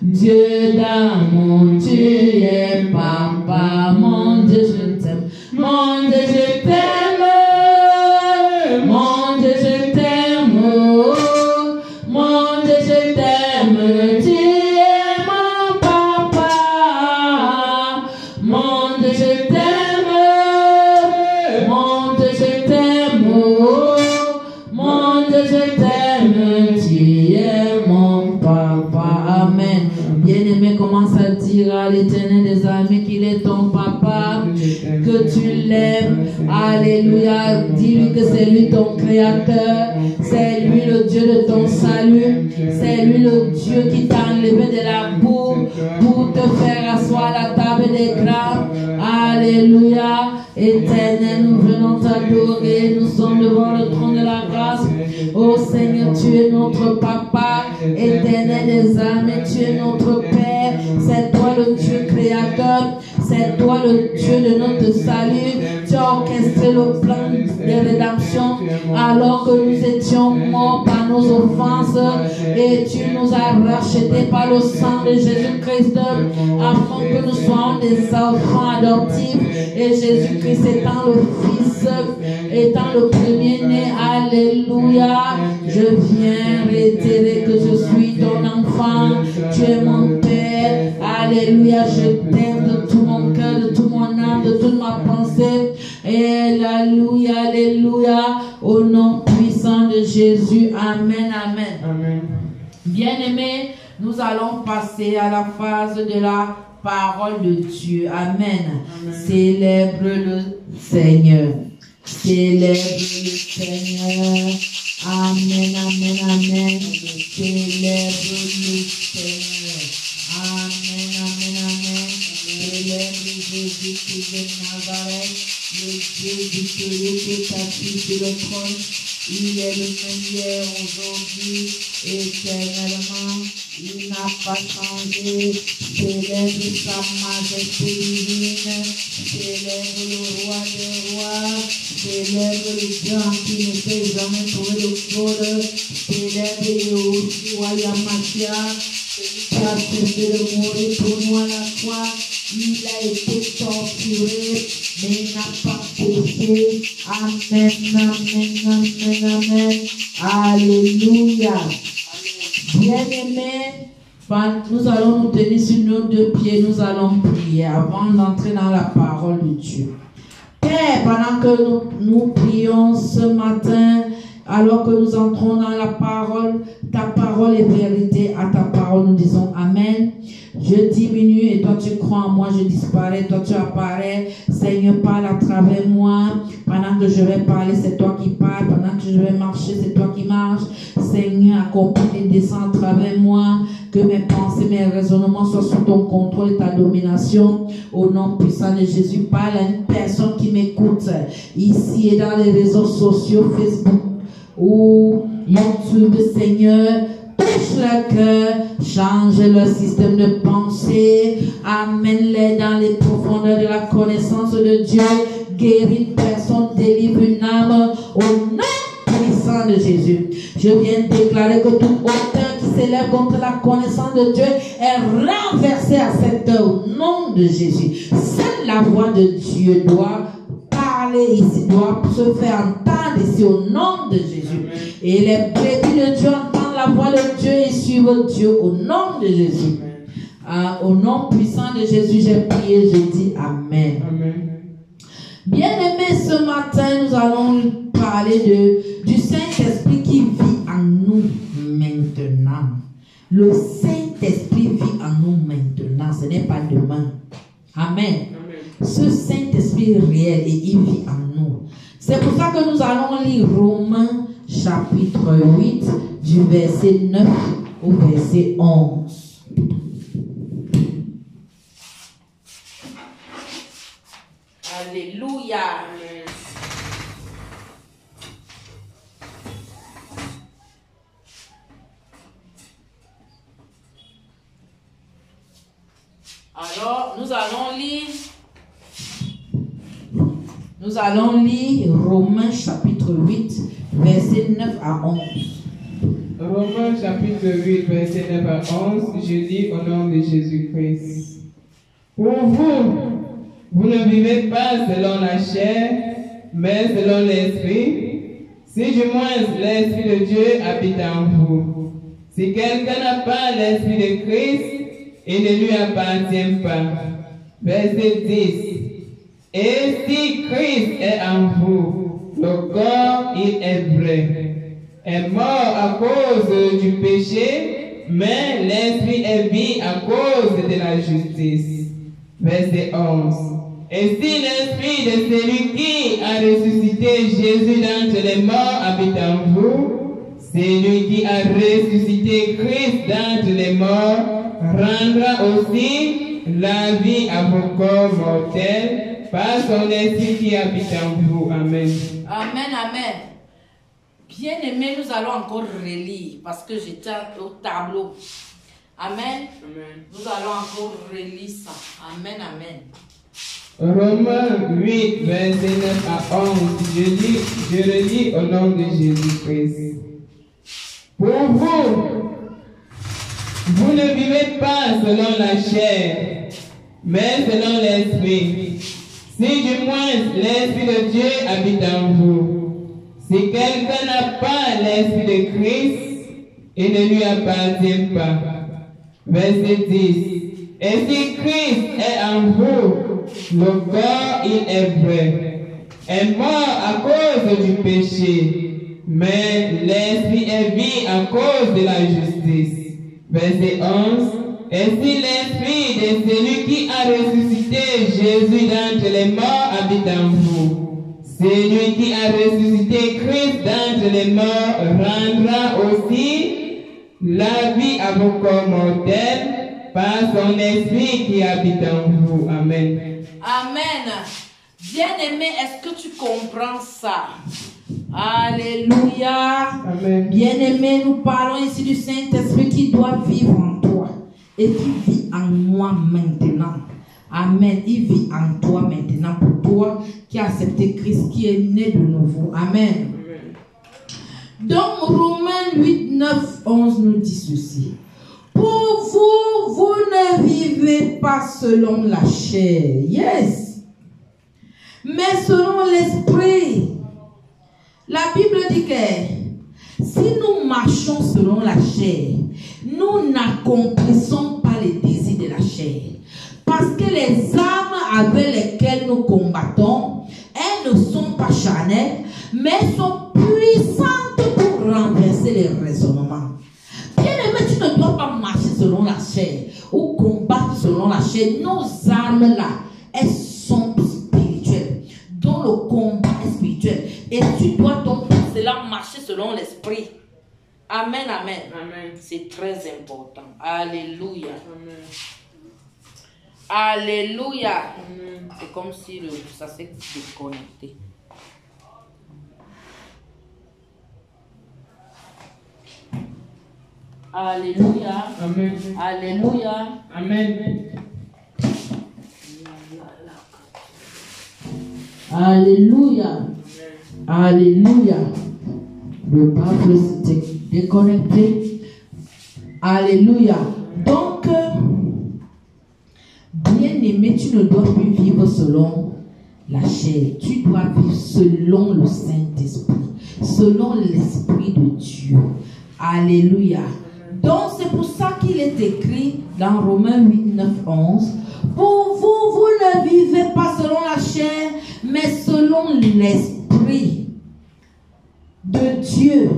Dieu d'amour, tu es papa, mon Dieu je t'aime, mon Dieu je t'aime, mon Dieu je t'aime, oh, mon Dieu je t'aime, tu es mon papa, mon Dieu je t'aime, mon Dieu je t'aime, oh, mon Dieu je t'aime, tu es mon papa, amen. Bien-aimé, commence à dire à l'Éternel des armées qu'il est ton papa, que tu l'aimes. Alléluia. Dis-lui que c'est lui ton créateur. C'est lui le Dieu de ton salut. C'est lui le Dieu qui t'a enlevé de la boue pour te faire asseoir à la table des grands. Alléluia. Éternel, nous venons t'adorer. Nous sommes devant le trône de la grâce. Oh Seigneur, tu es notre papa. Éternel des armées, tu es notre Père. C'est toi le Dieu créateur. C'est toi le Dieu de notre salut. Tu as orchestré le plan de rédemption alors que nous étions morts par nos offenses et tu nous as rachetés par le sang de Jésus-Christ afin que nous soyons des enfants adoptifs. Et Jésus-Christ étant le Fils, étant le premier-né, alléluia, je viens réitérer que je suis ton enfant, tu es mon Père, alléluia, je t'aime de tout mon cœur, de tout mon âme, de tout toute ma pensée. Alléluia, alléluia. Au nom puissant de Jésus. Amen, amen. Amen. Bien-aimés, nous allons passer à la phase de la parole de Dieu. Amen. Célèbre le Seigneur. Célèbre le Seigneur. Amen, amen, amen. Célèbre le Seigneur. Amen, amen, amen. Célèbre Jésus de Nazareth, le Dieu victorieux qui est assis sur le trône. Il est le même hier, aujourd'hui, éternellement. Il n'a pas changé. Célèbre sa majesté divine. Célèbre le roi des rois. Célèbre le Dieu qui ne peut jamais trouver de fraude. Célèbre Yahushua Yamashia. Celui qui a cessé de mourir pour nous à la croix. Il a été torturé, mais il n'a pas péché. Amen, amen, amen, amen. Alléluia. Bien-aimés, nous allons nous tenir sur nos deux pieds, nous allons prier avant d'entrer dans la parole de Dieu. Père, pendant que nous prions ce matin, alors que nous entrons dans la parole, ta parole est vérité, à ta parole nous disons Amen. Je diminue et toi tu crois en moi, je disparais, toi tu apparais. Seigneur, parle à travers moi. Pendant que je vais parler, c'est toi qui parles. Pendant que je vais marcher, c'est toi qui marches. Seigneur, accomplis et descends à travers moi. Que mes pensées, mes raisonnements soient sous ton contrôle et ta domination. Au nom puissant de Jésus, parle à une personne qui m'écoute ici et dans les réseaux sociaux, Facebook ou YouTube, Seigneur. Touche leur cœur, change leur système de pensée, amène-les dans les profondeurs de la connaissance de Dieu, guéris une personne, délivre une âme, au nom puissant de Jésus. Je viens de déclarer que tout auteur qui s'élève contre la connaissance de Dieu est renversé à cette heure, au nom de Jésus. Seule la voix de Dieu doit parler ici, doit se faire entendre ici, au nom de Jésus. Et les brebis de Dieu entendent la voix de Dieu et suivre Dieu au nom de Jésus. Au nom puissant de Jésus, j'ai prié, je dis Amen. Amen. Bien-aimés, ce matin, nous allons parler du Saint-Esprit qui vit en nous maintenant. Le Saint-Esprit vit en nous maintenant, ce n'est pas demain. Amen. Ce Saint-Esprit est réel et il vit en nous. C'est pour ça que nous allons lire Romains chapitre 8 du verset 9 au verset 11. Alléluia. Alors, nous allons lire Romains chapitre 8, verset 9 à 11. Romains chapitre 8, verset 9 à 11, je lis au nom de Jésus-Christ. Pour vous ne vivez pas selon la chair, mais selon l'Esprit, si du moins l'Esprit de Dieu habite en vous. Si quelqu'un n'a pas l'Esprit de Christ, il ne lui appartient pas. Verset 10. Et si Christ est en vous, le corps, il est vrai, est mort à cause du péché, mais l'Esprit est vie à cause de la justice. Verset 11. Et si l'Esprit de celui qui a ressuscité Jésus d'entre les morts habite en vous, celui qui a ressuscité Christ d'entre les morts rendra aussi la vie à vos corps mortels par son Esprit qui habite en vous. Amen. Amen, amen. Bien-aimés, nous allons encore relire parce que j'étais au tableau. Amen. Amen. Nous allons encore relire ça. Amen, amen. Romains 8, verset 9 à 11. Je relis au nom de Jésus-Christ. Pour vous ne vivez pas selon la chair, mais selon l'Esprit. Si du moins l'Esprit de Dieu habite en vous. Si quelqu'un n'a pas l'Esprit de Christ, il ne lui appartient pas. Verset 10. Et si Christ est en vous, le corps, il est vrai, est mort à cause du péché, mais l'esprit est vie à cause de la justice. Verset 11. Et si l'esprit de celui qui a ressuscité Jésus d'entre les morts habite en vous, celui qui a ressuscité Christ d'entre les morts rendra aussi la vie à vos corps mortels par son esprit qui habite en vous. Amen. Amen. Bien-aimé, est-ce que tu comprends ça? Alléluia. Amen. Bien-aimé, nous parlons ici du Saint-Esprit qui doit vivre en toi et qui vit en moi maintenant. Amen. Il vit en toi maintenant pour toi qui as accepté Christ, qui est né de nouveau. Amen. Donc, Romains 8, 9, 11 nous dit ceci. Pour vous, vous ne vivez pas selon la chair. Yes. Mais selon l'esprit. La Bible dit que si nous marchons selon la chair, nous n'accomplissons pas les désirs de la chair. Parce que les armes avec lesquelles nous combattons, elles ne sont pas charnelles, mais sont puissantes pour renverser les raisonnements. Bien-aimé, tu ne dois pas marcher selon la chair ou combattre selon la chair. Nos armes là, elles sont spirituelles. Dont le combat est spirituel. Et tu dois donc pour cela marcher selon l'esprit. Amen, amen. Amen. C'est très important. Alléluia. Amen. Alléluia. C'est comme si ça s'est déconnecté. Alléluia. Amen. Alléluia. Amen. Alléluia. Alléluia. Le Bible s'est déconnecté. Alléluia. Donc, bien-aimé, tu ne dois plus vivre selon la chair. Tu dois vivre selon le Saint-Esprit, selon l'Esprit de Dieu. Alléluia. Donc, c'est pour ça qu'il est écrit dans Romains 8, 9, 11. Pour vous, vous ne vivez pas selon la chair, mais selon l'Esprit de Dieu.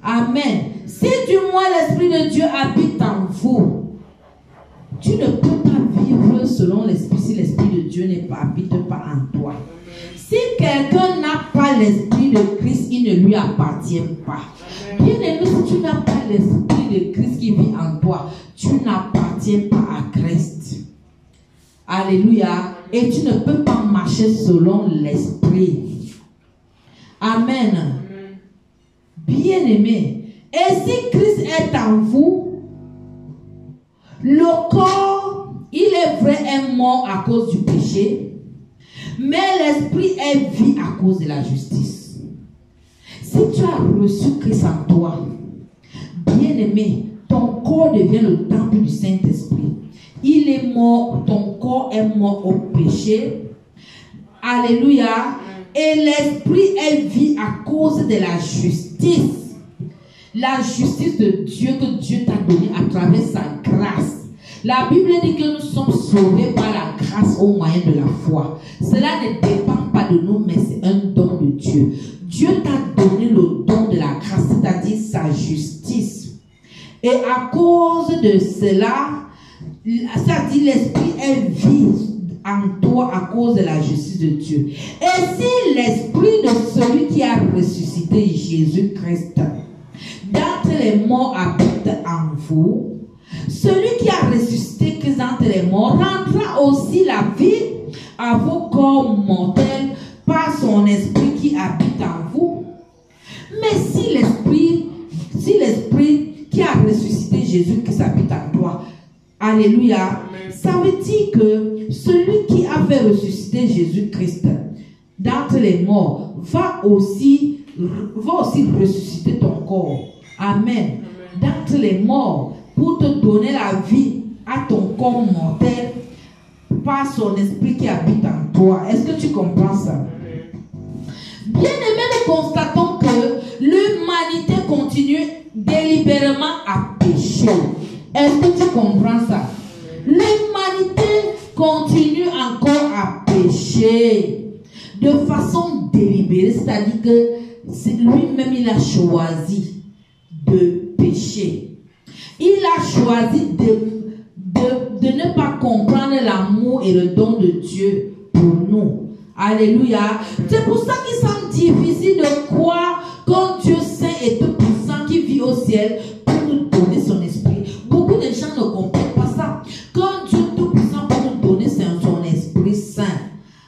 Amen. Si du moins l'Esprit de Dieu habite en vous, tu ne peux pas vivre selon l'Esprit si l'Esprit de Dieu n'habite pas en toi. Si quelqu'un n'a pas l'Esprit de Christ, il ne lui appartient pas. Bien-aimé, si tu n'as pas l'Esprit de Christ qui vit en toi, tu n'appartiens pas à Christ. Alléluia. Et tu ne peux pas marcher selon l'Esprit. Amen. Bien-aimé. Et si Christ est en vous, le corps, il est vrai, est mort à cause du péché, mais l'Esprit est vie à cause de la justice. Si tu as reçu Christ en toi, bien-aimé, ton corps devient le temple du Saint-Esprit. Il est mort, ton corps est mort au péché. Alléluia. Et l'Esprit est vie à cause de la justice. La justice de Dieu que Dieu t'a donnée à travers sa grâce. La Bible dit que nous sommes sauvés par la grâce au moyen de la foi. Cela ne dépend pas de nous, mais c'est un don de Dieu. Dieu t'a donné le don de la grâce, c'est-à-dire sa justice. Et à cause de cela, c'est-à-dire l'Esprit est vie en toi à cause de la justice de Dieu. Et si l'Esprit de celui qui a ressuscité Jésus-Christ d'entre les morts habite en vous, celui qui a ressuscité Christ d'entre les morts rendra aussi la vie à vos corps mortels par son Esprit qui habite en vous. Mais si l'Esprit qui a ressuscité Jésus-Christ habite en toi, alléluia, ça veut dire que celui qui a fait ressusciter Jésus-Christ d'entre les morts va aussi ressusciter ton corps. Amen. D'entre les morts pour te donner la vie à ton corps mortel par son esprit qui habite en toi. Est-ce que tu comprends ça? Bien-aimé, nous constatons que l'humanité continue délibérément à pécher. Est-ce que tu comprends ça? L'humanité continue encore à pécher de façon délibérée, c'est-à-dire que lui-même il a choisi de pécher. Il a choisi de ne pas comprendre l'amour et le don de Dieu pour nous. Alléluia. C'est pour ça qu'il semble difficile de croire qu'un Dieu saint et tout-puissant qui vit au ciel pour nous donner son esprit. Beaucoup de gens ne comprennent pas ça. Qu'un Dieu tout-puissant pour nous donner son esprit saint.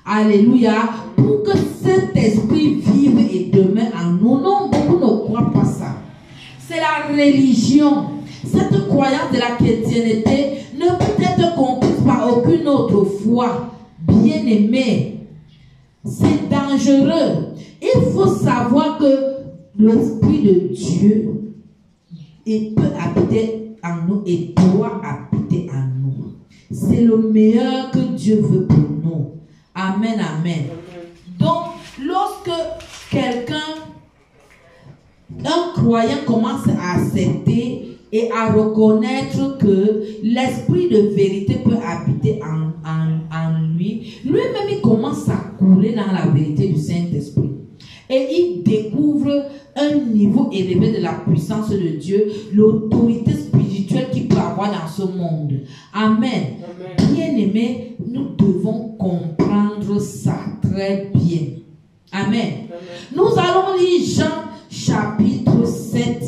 Alléluia. Pour que cet esprit vive et demeure en nous. Non, beaucoup ne croient pas ça. C'est la religion. Cette croyance de la chrétienté ne peut être comprise par aucune autre foi. Bien-aimé, c'est dangereux. Il faut savoir que l'Esprit de Dieu peut habiter en nous et doit habiter en nous. C'est le meilleur que Dieu veut pour nous. Amen, amen. Donc, lorsque un croyant commence à accepter et à reconnaître que l'esprit de vérité peut habiter en lui, lui-même il commence à couler dans la vérité du Saint-Esprit. Et il découvre un niveau élevé de la puissance de Dieu, l'autorité spirituelle qu'il peut avoir dans ce monde. Amen. Bien-aimés, nous devons comprendre ça très bien. Amen. Nous allons lire Jean chapitre 7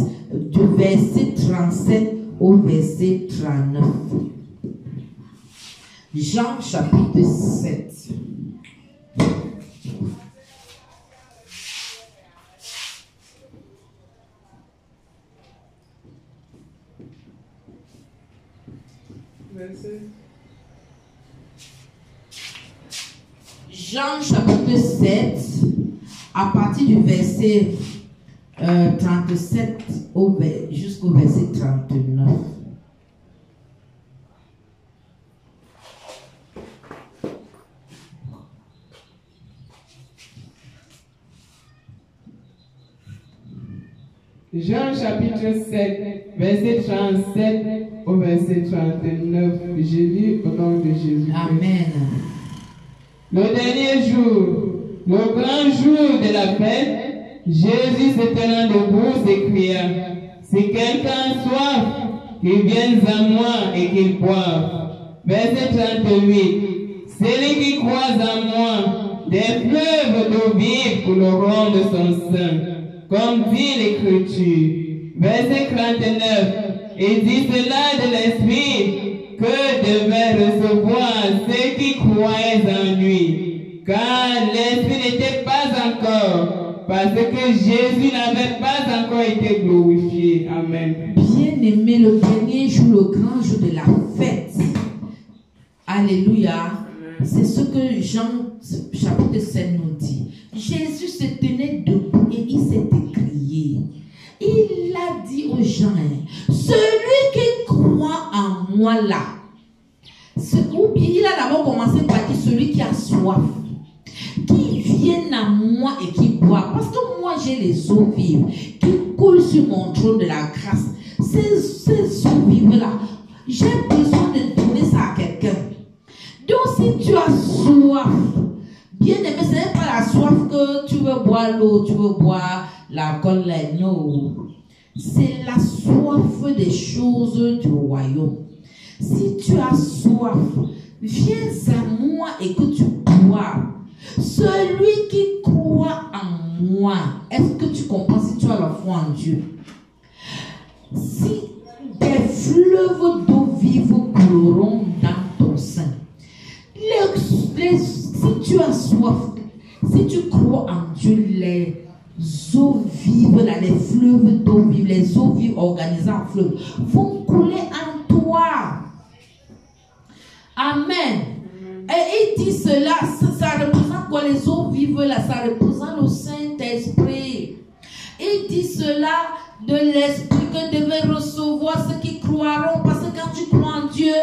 du verset 37 au verset 39. Jean chapitre 7. Jean chapitre 7, à partir du verset 37 jusqu'au verset 39. Jean chapitre 7, verset 37 au verset 39. Je lis au nom de Jésus. Amen. Le dernier jour, le grand jour de la fête, Jésus se tenant debout s'écria: si quelqu'un a soif, qu'il vienne à moi et qu'il boive. Verset 38. Celui qui croit en moi, des fleuves d'eau vive couleront de son sein, comme dit l'Écriture. Verset 39. Il dit cela de l'Esprit que devaient recevoir ceux qui croyaient en lui, car l'Esprit n'était pas encore, parce que Jésus n'avait pas encore été glorifié. Amen. Bien-aimé, le dernier jour, le grand jour de la fête. Alléluia. C'est ce que Jean chapitre 7 nous dit. Jésus se tenait debout et il s'est écrié. Il a dit aux gens, celui qui croit en moi là, ou bien il a d'abord commencé par dire celui qui a soif, qui vienne à moi et qui boit, parce que moi j'ai les eaux vives qui coulent sur mon trône de la grâce. Ces eaux vives là, j'ai besoin de donner ça à quelqu'un. Donc si tu as soif, bien aimé, ce n'est pas la soif que tu veux boire l'eau, tu veux boire la colle, non. C'est la soif des choses du royaume. Si tu as soif, viens à moi et que tu bois. Celui qui croit en moi, est-ce que tu comprends si tu as la foi en Dieu? Si des fleuves d'eau vive couleront dans ton sein. Si tu as soif, si tu crois en Dieu, les eaux vives, là, les fleuves d'eau vive, les eaux vives organisées en fleuve, vont couler en toi. Amen. Et il dit cela, ça représente quoi les eaux vives là? Ça représente le Saint-Esprit. Il dit cela de l'Esprit que devaient recevoir ceux qui croiront. Parce que quand tu crois en Dieu,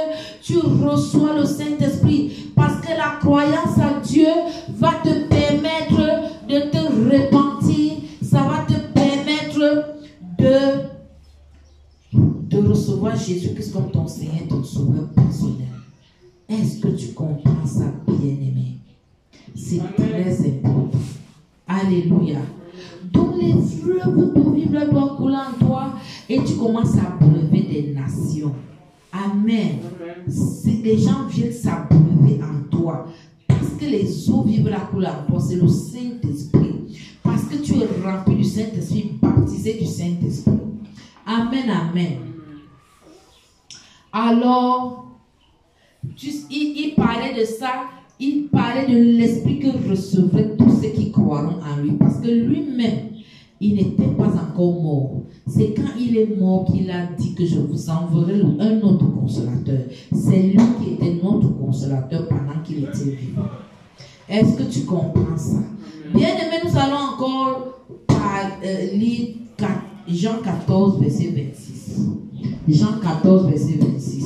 tu reçois le Saint-Esprit. Parce que la croyance à Dieu va te permettre de te repentir. Ça va te permettre de recevoir Jésus-Christ comme ton Seigneur, ton Sauveur personnel. Est-ce que tu comprends ça, bien-aimé? C'est très important. Alléluia. Donc les fleuves de vie doivent couler en toi et tu commences à abreuver des nations. Amen. Si les gens viennent s'abreuver en toi, parce que les eaux vives la couler en toi, c'est le Saint-Esprit. Parce que tu es rempli du Saint-Esprit, baptisé du Saint-Esprit. Amen, amen. Alors, il parlait de ça, il parlait de l'Esprit que recevraient tous ceux qui croiront en lui. Parce que lui-même, il n'était pas encore mort. C'est quand il est mort qu'il a dit que je vous enverrai un autre consolateur. C'est lui qui était notre consolateur pendant qu'il était vivant. Est-ce que tu comprends ça? Bien aimé, nous allons encore lire Jean 14, verset 26. Jean 14, verset 26.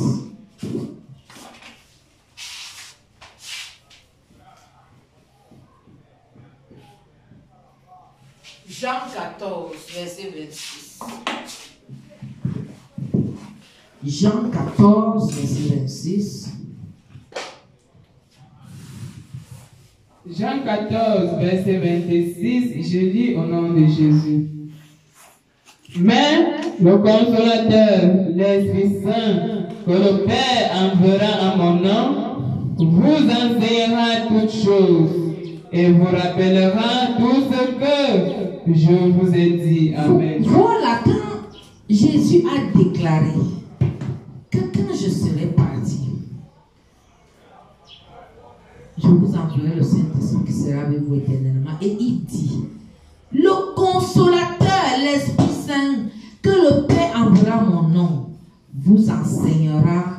Jean 14, verset 26. Jean 14, verset 26. Jean 14, verset 26, je lis au nom de Jésus. Mais le consolateur, l'Esprit Saint, que le Père enverra en mon nom, vous enseignera toutes choses et vous rappellera tout ce que je vous ai dit. Amen. Voilà, quand Jésus a déclaré que quand je serai parti, je vous enverrai le Saint-Esprit qui sera avec vous éternellement. Et il dit, le consolateur, l'Esprit Saint, que le Père enverra mon nom, vous enseignera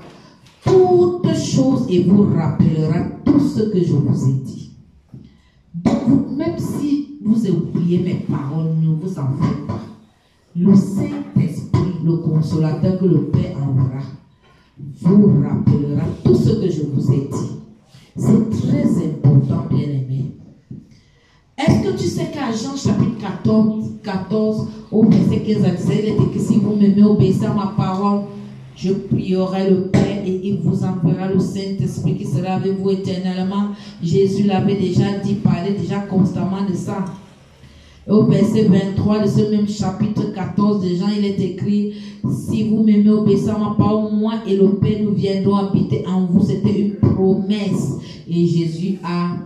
toutes choses et vous rappellera tout ce que je vous ai dit. Donc, même si vous oubliez mes paroles, ne vous en faites pas. Le Saint-Esprit, le consolateur que le Père enverra, vous rappellera tout ce que je vous ai dit. C'est très important, bien-aimé. Est-ce que tu sais qu'à Jean chapitre 14 au verset 15 à 17, il est écrit, si vous m'aimez, obéissez à ma parole, je prierai le Père et il vous enverra le Saint-Esprit qui sera avec vous éternellement. Jésus l'avait déjà dit, parlait déjà constamment de ça. Au verset 23 de ce même chapitre 14 de Jean, il est écrit, si vous m'aimez, obéissez à ma parole, moi et le Père, nous viendrons habiter en vous. C'était une promesse. Et Jésus a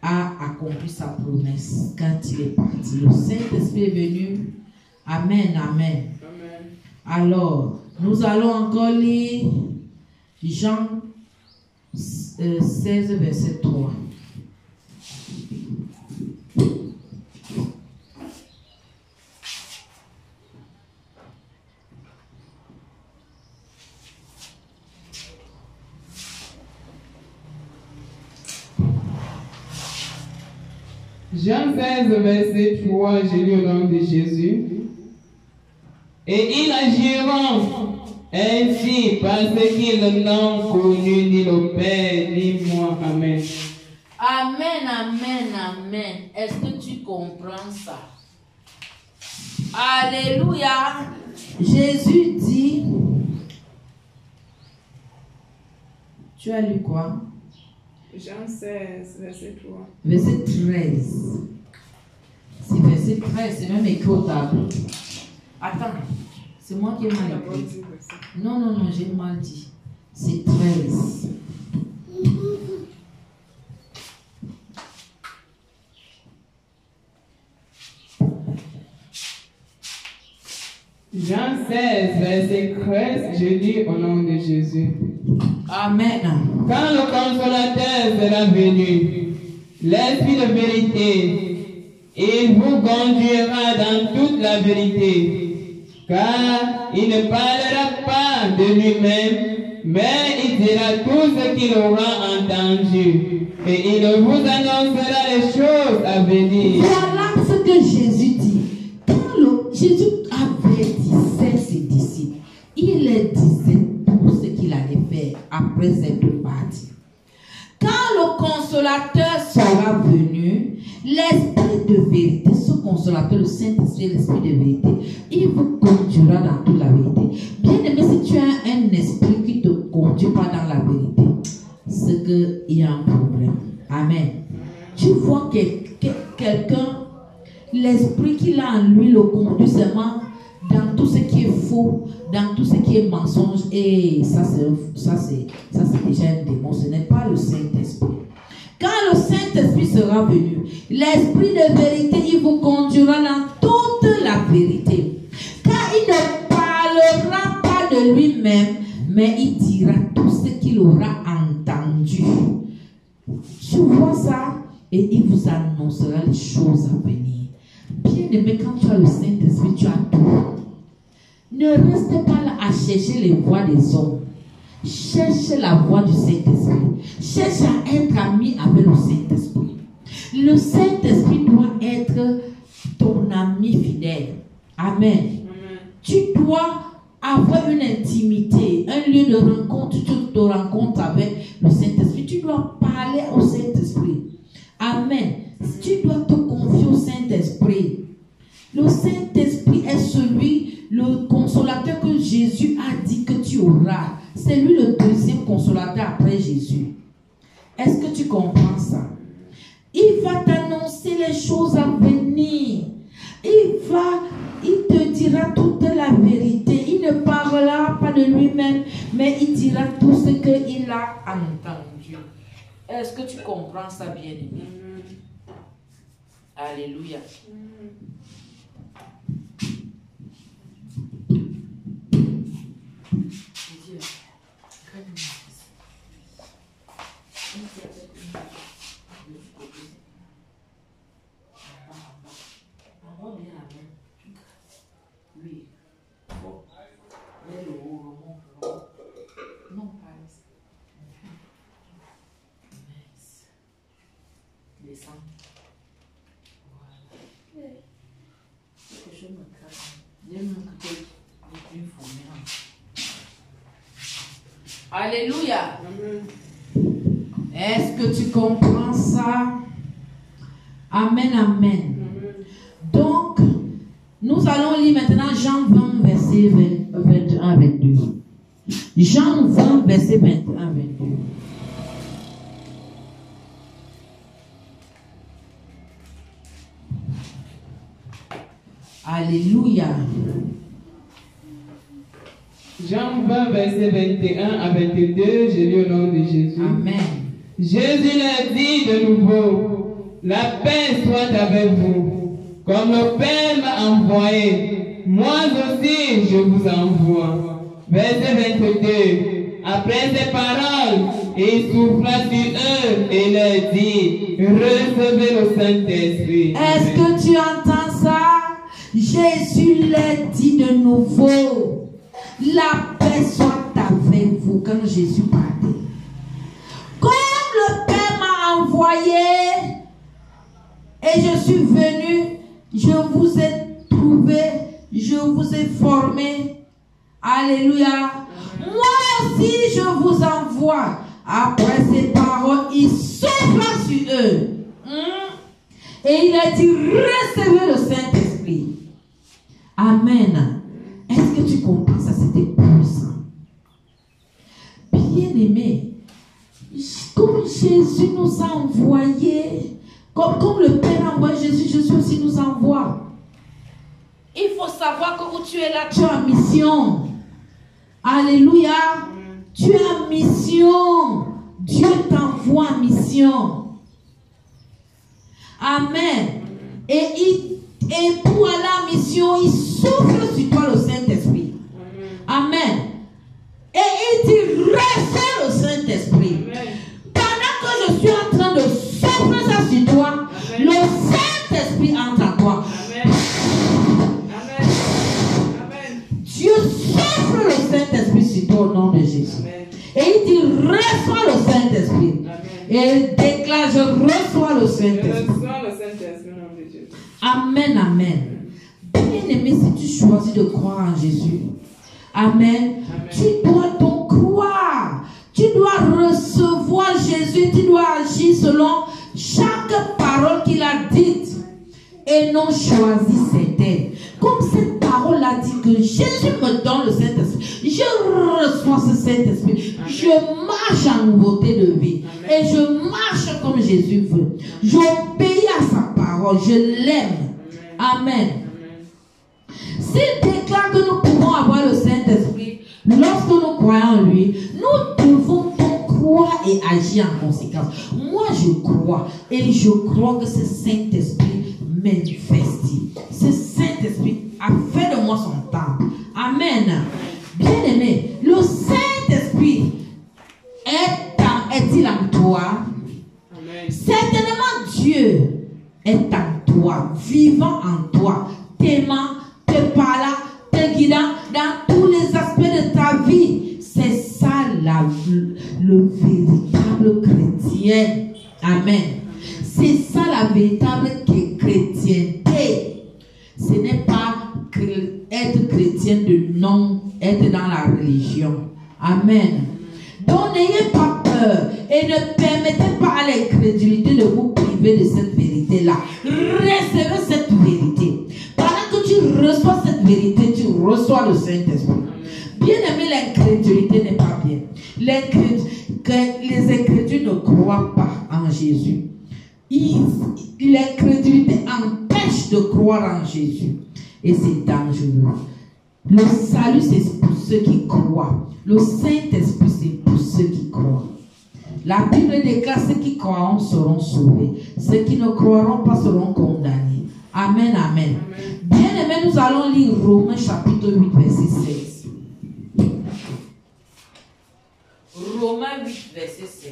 accompli sa promesse quand il est parti. Le Saint-Esprit est venu. Amen, amen. Alors, nous allons encore lire Jean 16, verset 3. Jean 16, verset 3, je lis au nom de Jésus. Et ils agiront ainsi parce qu'ils n'ont connu ni le Père ni moi. Amen. Amen, amen, amen. Est-ce que tu comprends ça? Alléluia. Jésus dit, tu as lu quoi? Jean 16, verset 3. Verset 13. C'est verset 13, c'est même écrit au tableau. Attends, c'est moi qui ai mal écrit. Non, non, non, j'ai mal dit. C'est 13. Jean 16, verset 13, je lis au nom de Jésus. Amen. Quand le consolateur sera venu, l'Esprit de vérité, il vous conduira dans toute la vérité, car il ne parlera pas de lui-même, mais il dira tout ce qu'il aura entendu, et il vous annoncera les choses à venir. Voilà ce que Jésus dit. Quand Jésus avait dit ses disciples, il leur disait tout ce qu'il allait faire après cette partie. Quand le consolateur sera venu, l'Esprit de vérité, ce consolateur, le Saint-Esprit, l'Esprit de vérité, il vous conduira dans toute la vérité. Bien aimé, si tu as un esprit qui ne te conduit pas dans la vérité, c'est qu'il y a un problème. Amen. Tu vois quelqu'un, l'esprit qu'il a en lui le conduit seulement dans tout ce qui est faux, dans tout ce qui est mensonge. Et ça c'est déjà un démon. Ce n'est pas le Saint-Esprit. Quand le Saint-Esprit sera venu, l'Esprit de vérité, il vous conduira dans toute la vérité. Car il ne parlera pas de lui-même, mais il dira tout ce qu'il aura entendu. Tu vois ça? Et il vous annoncera les choses à venir. Bien aimé, quand tu as le Saint-Esprit, tu as tout. Ne reste pas là à chercher les voies des hommes. Cherche la voie du Saint-Esprit. Cherche à être ami avec le Saint-Esprit. Le Saint-Esprit doit être ton ami fidèle. Amen. Amen. Tu dois avoir une intimité, un lieu de rencontre. Tu te rencontres avec le Saint-Esprit. Tu dois parler au Saint-Esprit. Amen. Tu dois te confier au Saint-Esprit. Le Saint-Esprit est celui, le consolateur que Jésus a dit que tu auras. C'est lui le deuxième consolateur après Jésus. Est-ce que tu comprends ça? Il va t'annoncer les choses à venir. Il te dira toute la vérité. Il ne parlera pas de lui-même, mais il dira tout ce qu'il a entendu. Est-ce que tu comprends ça, bien-aimé? Alléluia. Alléluia. Est-ce que tu comprends ça? Amen, amen. Donc, nous allons lire maintenant Jean 20, verset 21 à 22. Jean 20, verset 21 à 22. Alléluia. Jean 20, verset 21 à 22, je lis au nom de Jésus. Amen. Jésus leur dit de nouveau, la paix soit avec vous. Comme le Père m'a envoyé, moi aussi je vous envoie. Verset 22. Après ces paroles, il souffla sur eux et leur dit, recevez le Saint-Esprit. Est-ce que tu entends ça? Jésus leur dit de nouveau, la paix soit avec vous. Quand Jésus partait, comme le Père m'a envoyé et je suis venu, je vous ai trouvé, je vous ai formé. Alléluia. Moi aussi je vous envoie. Après ces paroles, il souffla sur eux. Et il a dit, recevez le Saint-Esprit. Amen. Est-ce que tu comprends ça? C'était puissant. Bien-aimé, comme Jésus nous a envoyés, comme le Père envoie Jésus, Jésus aussi nous envoie. Il faut savoir que où tu es là, tu es en mission. Alléluia. Tu es en mission. Dieu t'envoie en mission. Amen. Et pour aller en mission, il souffle sur toi le Saint-Esprit. Amen. Et il dit, recevez le Saint-Esprit. Pendant que je suis en train de souffler ça sur toi, amen, le Saint-Esprit entre en toi. Amen. Amen. Dieu souffle le Saint-Esprit sur toi au nom de Jésus. Amen. Et il dit, reçois le Saint-Esprit. Et il déclare, je reçois le Saint-Esprit. Amen, amen. Bien-aimé, si tu choisis de croire en Jésus, amen, tu dois donc croire. Tu dois recevoir Jésus. Tu dois agir selon chaque parole qu'il a dite et non choisir certaines. Comme cette parole a dit que Jésus me donne le Saint-Esprit, je reçois ce Saint-Esprit. Je marche en nouveauté de vie. Et je marche comme Jésus veut. J'obéis à sa parole. Je l'aime. Amen. S'il déclare que nous pouvons avoir le Saint-Esprit, lorsque nous croyons en lui, nous devons croire et agir en conséquence. Moi, je crois. Et je crois que ce Saint-Esprit manifeste. Ce Saint-Esprit a fait de moi son temple. Amen. Bien-aimé, le Saint-Esprit est-il en toi? Amen. Certainement, Dieu est en toi, vivant en toi, t'aimant, te parlant, te guidant dans tous les aspects de ta vie. C'est ça le véritable chrétien. Amen. C'est ça la véritable chrétienté. Ce n'est pas être chrétien de non, être dans la religion. Amen. Donc n'ayez pas peur et ne permettez pas à l'incrédulité de vous priver de cette vérité-là. Recevez cette vérité. Pendant que tu reçois cette vérité, tu reçois le Saint-Esprit. Bien aimé, l'incrédulité n'est pas bien. Les incrédules ne croient pas en Jésus. L'incrédulité empêche de croire en Jésus. Et c'est dangereux. Le salut, c'est pour ceux qui croient. Le Saint-Esprit, c'est pour ceux qui croient. La Bible déclare ceux qui croiront seront sauvés. Ceux qui ne croiront pas seront condamnés. Amen, amen. Bien aimé, nous allons lire Romains chapitre 8, verset 16. Romains 8, verset 16.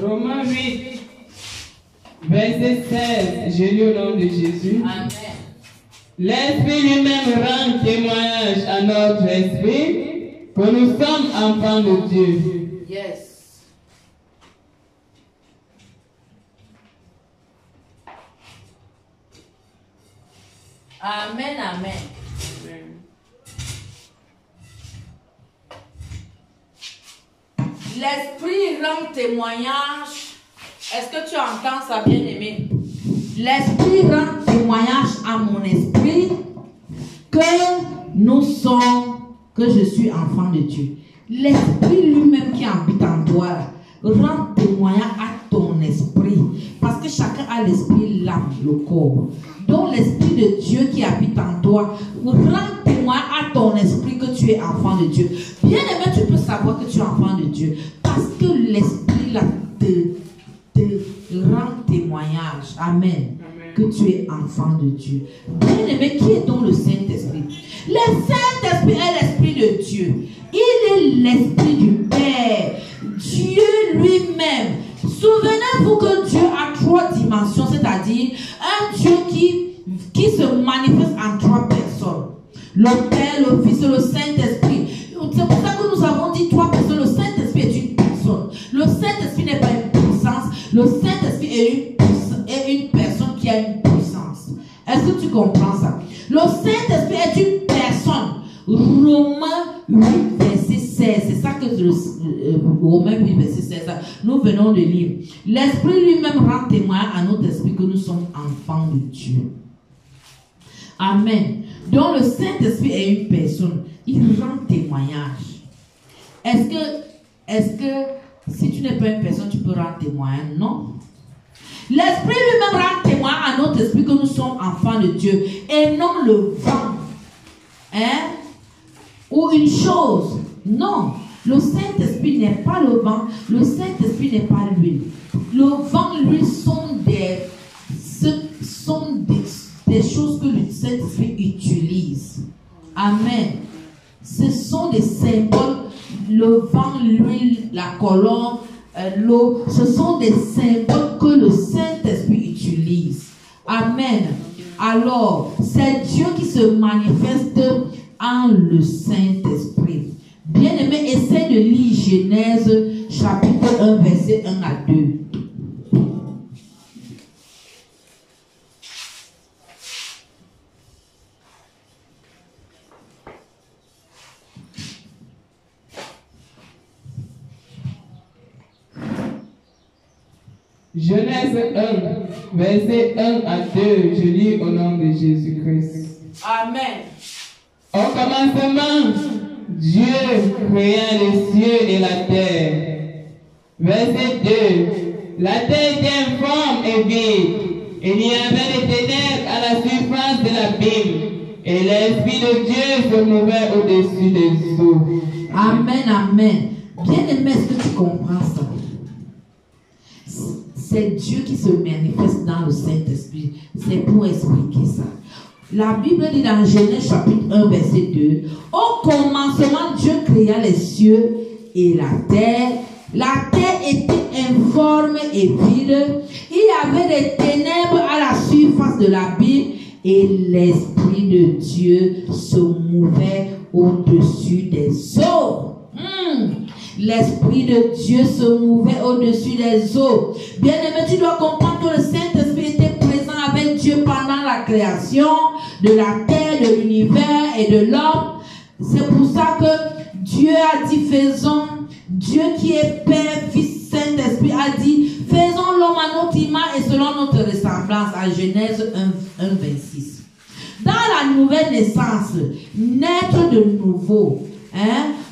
Romains 8, verset 16, je lis au nom de Jésus. Amen. L'Esprit lui-même rend témoignage à notre esprit que nous sommes enfants de Dieu. Yes. Amen, amen. L'Esprit rend témoignage. Est-ce que tu entends ça, bien-aimé? L'Esprit rend témoignage à mon esprit que je suis enfant de Dieu. L'Esprit lui-même qui habite en toi rend témoignage à ton esprit. Parce que chacun a l'esprit, l'âme, le corps. Donc l'Esprit de Dieu qui habite en toi rend témoignage à ton esprit que tu es enfant de Dieu. Bien aimé, tu peux savoir que tu es enfant de Dieu. Parce que l'Esprit là te rend témoignage. Amen. Que tu es enfant de Dieu. Bien aimé, qui est donc le Saint-Esprit? Le Saint-Esprit est l'Esprit de Dieu. Il est l'Esprit du Père. Dieu lui-même. Souvenez-vous que Dieu a trois dimensions, c'est-à-dire un Dieu qui se manifeste en trois personnes. Le Père, le Fils et le Saint-Esprit. C'est pour ça que nous avons dit trois personnes. Le Saint-Esprit est une personne. Le Saint-Esprit n'est pas une puissance. Le Saint-Esprit est une personne qui a une puissance. Est-ce que tu comprends ça? Le Saint-Esprit est une personne. Romains 8, verset 16. C'est ça que Romains 8, verset 16. Nous venons de lire. L'Esprit lui-même rend témoin à notre esprit que nous sommes enfants de Dieu. Amen. Donc le Saint-Esprit est une personne. Il rend témoignage. Est-ce que si tu n'es pas une personne, tu peux rendre témoignage? Non. L'Esprit lui-même rend témoin à notre esprit que nous sommes enfants de Dieu et non le vent. Hein? Ou une chose. Non. Le Saint-Esprit n'est pas le vent. Le Saint-Esprit n'est pas l'huile. Le vent, l'huile sont des choses que le Saint-Esprit utilise. Amen. Ce sont des symboles. Le vent, l'huile, la colonne, l'eau, ce sont des symboles que le Saint-Esprit utilise. Amen. Alors, c'est Dieu qui se manifeste en le Saint-Esprit. de lire Genèse chapitre 1, verset 1 à 2. Genèse 1, verset 1 à 2, je lis au nom de Jésus-Christ. Amen. Au commencement, Dieu créa les cieux et la terre. Verset 2. La terre était informe et vide. Il y avait des ténèbres à la surface de l'abîme. Et l'Esprit de Dieu se mouvait au-dessus des eaux. Amen, amen. Bien-aimé, est-ce que tu comprends ça? C'est Dieu qui se manifeste dans le Saint-Esprit. C'est pour expliquer ça. La Bible dit dans Genèse chapitre 1, verset 2, au commencement, Dieu créa les cieux et la terre. La terre était informe et vide. Il y avait des ténèbres à la surface de l'abîme et l'Esprit de Dieu se mouvait au-dessus des eaux. L'Esprit de Dieu se mouvait au-dessus des eaux. Bien-aimé, tu dois comprendre que le Saint-Esprit était présent avec Dieu pendant la création de la terre, de l'univers et de l'homme. C'est pour ça que Dieu a dit, faisons, Dieu qui est Père, Fils, Saint-Esprit a dit, faisons l'homme à notre image et selon notre ressemblance, à Genèse 1, 26. Dans la nouvelle naissance, naître de nouveau,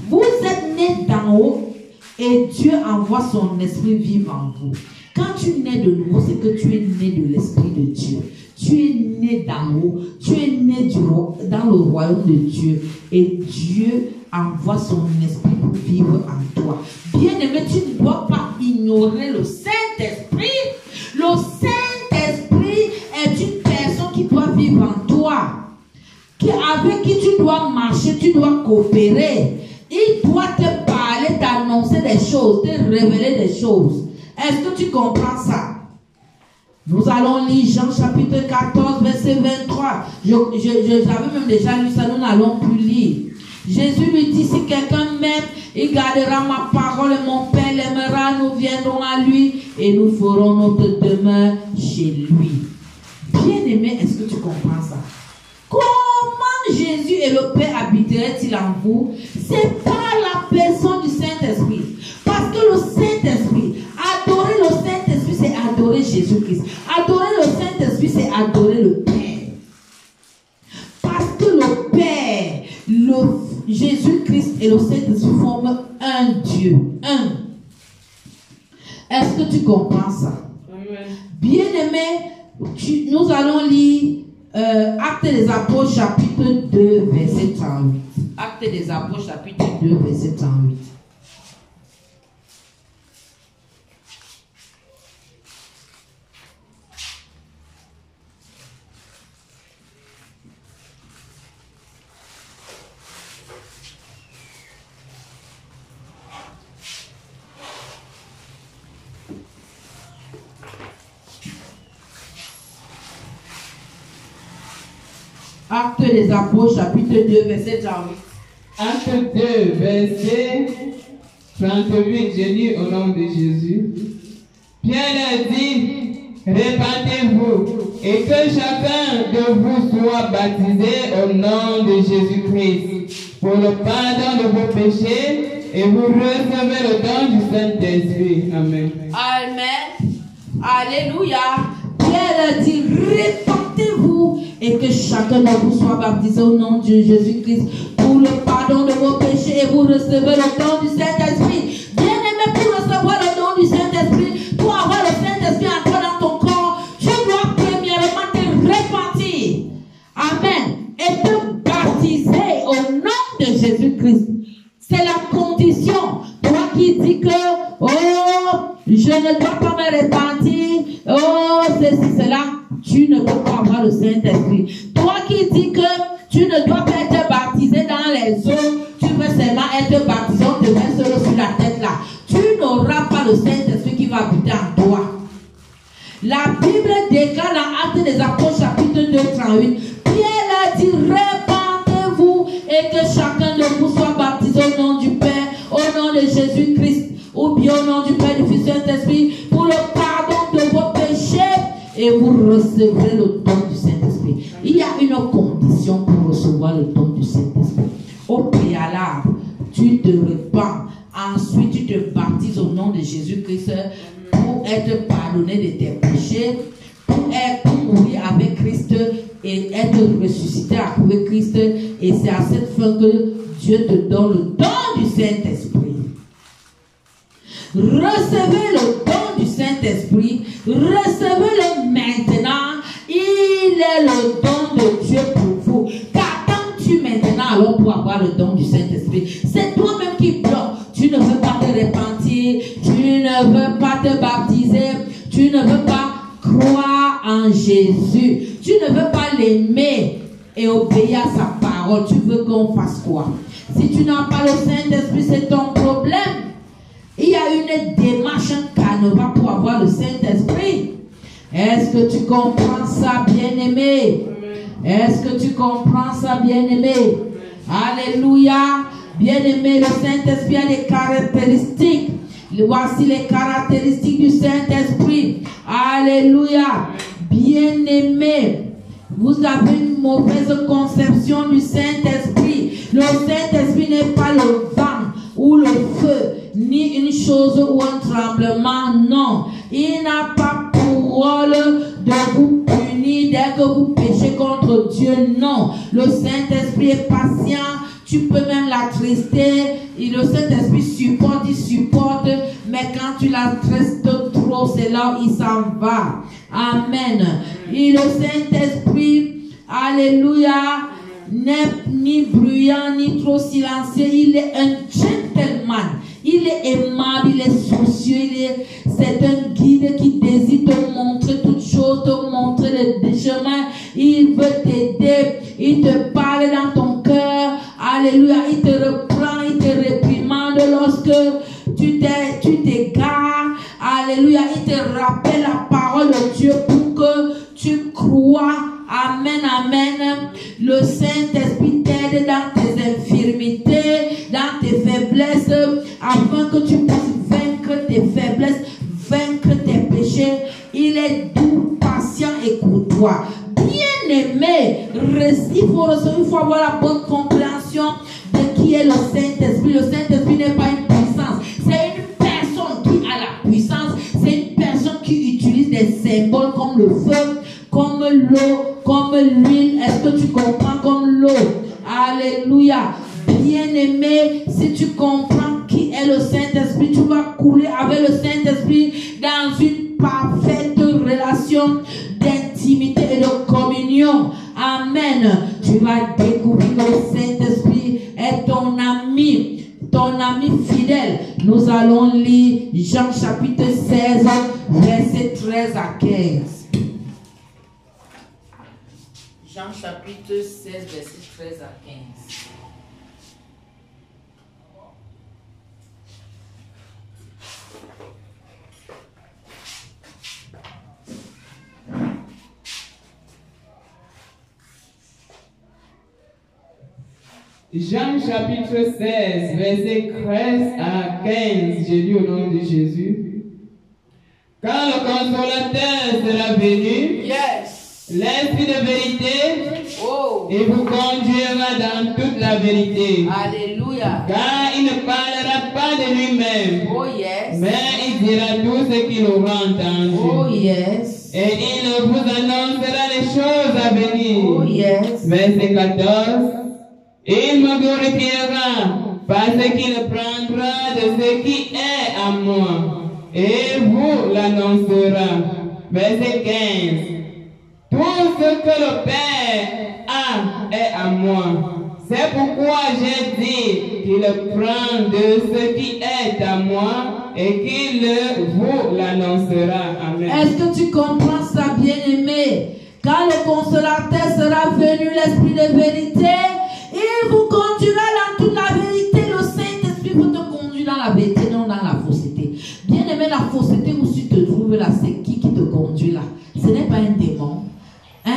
vous êtes nés d'en haut et Dieu envoie son esprit vivre en vous. Quand tu nais de nouveau, c'est que tu es né de l'Esprit de Dieu. Tu es né d'en haut, tu es né dans le royaume de Dieu et Dieu envoie son esprit pour vivre en toi. Bien-aimé, tu ne dois pas ignorer le Saint-Esprit. Le Saint-Esprit est une personne qui doit vivre en toi, avec qui tu dois marcher, tu dois coopérer. Il doit te parler, t'annoncer des choses, te révéler des choses. Est-ce que tu comprends ça? Nous allons lire Jean chapitre 14, verset 23. J'avais même déjà lu ça, nous n'allons plus lire. Jésus lui dit, si quelqu'un m'aime, il gardera ma parole et mon Père l'aimera, nous viendrons à lui et nous ferons notre demeure chez lui. Bien-aimé, est-ce que tu comprends ça? Comment Jésus et le Père habiteraient-ils en vous? C'est par la personne du Saint-Esprit. Parce que le Saint-Esprit, adorer le Saint-Esprit, c'est adorer Jésus-Christ. Adorer le Saint-Esprit, c'est adorer le Père. Parce que le Père, Jésus-Christ et le Saint-Esprit forment un Dieu. Un. Est-ce que tu comprends ça? Amen. Bien-aimé, nous allons lire Actes des Apôtres chapitre 2 verset 38. Actes des Apôtres chapitre 2 verset 38. Actes des Apôtres, chapitre 2, verset 38. Acte 2, verset 38, je lis au nom de Jésus. Pierre a dit, répandez-vous et que chacun de vous soit baptisé au nom de Jésus-Christ pour le pardon de vos péchés et vous recevez le don du Saint-Esprit. Amen. Amen. Alléluia. Pierre a dit, répandez-vous et que chacun de vous soit baptisé au nom de Jésus-Christ pour le pardon de vos péchés et vous recevez le don du Saint-Esprit. Bien-aimé, pour recevoir le don du Saint-Esprit, pour avoir le Saint-Esprit en toi dans ton corps, tu dois premièrement te repentir. Amen. Et te baptiser au nom de Jésus-Christ. C'est la condition. Toi qui dis que, oh, je ne dois pas me repentir, oh, ceci, cela, tu ne peux pas avoir le Saint-Esprit. Toi qui dis que tu ne dois pas être baptisé dans les eaux, tu veux seulement être baptisé, on te met seul sur la tête là. Tu n'auras pas le Saint-Esprit qui va habiter en toi. La Bible déclare dans Actes des Apôtres chapitre 2, 38, Pierre a dit, répandez-vous et que chacun de vous soit baptisé au nom du Père, au nom recevrez le don du Saint-Esprit. Il y a une condition pour recevoir le don du Saint-Esprit. Au préalable, tu te repens. Ensuite, tu te baptises au nom de Jésus-Christ pour être pardonné de tes péchés, pour mourir avec Christ et être ressuscité avec Christ. Et c'est à cette fin que Dieu te donne le don du Saint-Esprit. Recevez le don du Saint-Esprit. Recevez-le maintenant. Il est le don de Dieu pour vous. Qu'attends-tu maintenant alors pour avoir le don du Saint-Esprit? C'est toi-même qui bloque. Tu ne veux pas te repentir. Tu ne veux pas te baptiser. Tu ne veux pas croire en Jésus. Tu ne veux pas l'aimer et obéir à sa parole. Tu veux qu'on fasse quoi? Si tu n'as pas le Saint-Esprit, c'est ton problème. Il y a une démarche, un canevas pour avoir le Saint-Esprit. Est-ce que tu comprends ça, bien-aimé? Est-ce que tu comprends ça, bien-aimé? Alléluia. Bien-aimé, le Saint-Esprit a des caractéristiques. Voici les caractéristiques du Saint-Esprit. Alléluia. Bien-aimé, vous avez une mauvaise conception du Saint-Esprit. Le Saint-Esprit n'est pas le vent ou le feu, ni une chose ou un tremblement, non. Il n'a pas pour rôle de vous punir dès que vous péchez contre Dieu, non. Le Saint-Esprit est patient, tu peux même l'attrister. Et le Saint-Esprit supporte, il supporte, mais quand tu l'attristes trop, c'est là où il s'en va. Amen. Et le Saint-Esprit, alléluia, n'est ni bruyant, ni trop silencieux. Il est un gentleman. Il est aimable, il est soucieux, c'est un guide qui désire te montrer toutes choses, te montrer le chemin. Il veut t'aider, il te parle dans ton cœur. Alléluia, il te reprend, il te réprimande lorsque tu t'égares. Alléluia, il te rappelle la parole de Dieu pour que tu crois. Amen, amen. Le Saint-Esprit t'aide dans tes infirmités, dans tes faiblesses, afin que tu puisses vaincre tes faiblesses, vaincre tes péchés. Il est doux, patient et courtois. Bien-aimé, il faut avoir la bonne compréhension de qui est le Saint-Esprit. Le Saint-Esprit n'est pas une puissance, c'est une personne qui a la puissance. C'est une personne qui utilise des symboles comme le feu, comme l'eau, comme l'huile. Est-ce que tu comprends? Comme l'eau. Alléluia. Bien-aimé, si tu comprends qui est le Saint-Esprit, tu vas couler avec le Saint-Esprit dans une parfaite relation d'intimité et de communion. Amen. Tu vas découvrir que le Saint-Esprit est ton ami fidèle. Nous allons lire Jean chapitre 16, versets 13 à 15. Jean chapitre 16, verset 13 à 15. Jean chapitre 16, verset 13 à 15. J'ai lu au nom de Jésus. Quand le consolateur sera venu, l'Esprit de vérité, il vous conduira dans toute la vérité. Alléluia. Car il ne parlera pas de lui-même, mais il dira tout ce qu'il aura entendu. Et il vous annoncera les choses à venir. Verset 14. Il me glorifiera parce qu'il prendra de ce qui est à moi et vous l'annoncera. Verset 15. Tout ce que le Père a est à moi. C'est pourquoi j'ai dit qu'il prend de ce qui est à moi et qu'il vous l'annoncera. Amen. Est-ce que tu comprends ça, bien-aimé? Quand le consolateur sera venu, l'Esprit de vérité, il vous conduira dans toute la vérité. Le Saint-Esprit vous te conduit dans la vérité, non dans la fausseté. Bien-aimé, la fausseté où tu te trouves là, c'est qui te conduit là? Ce n'est pas un démon. Hein?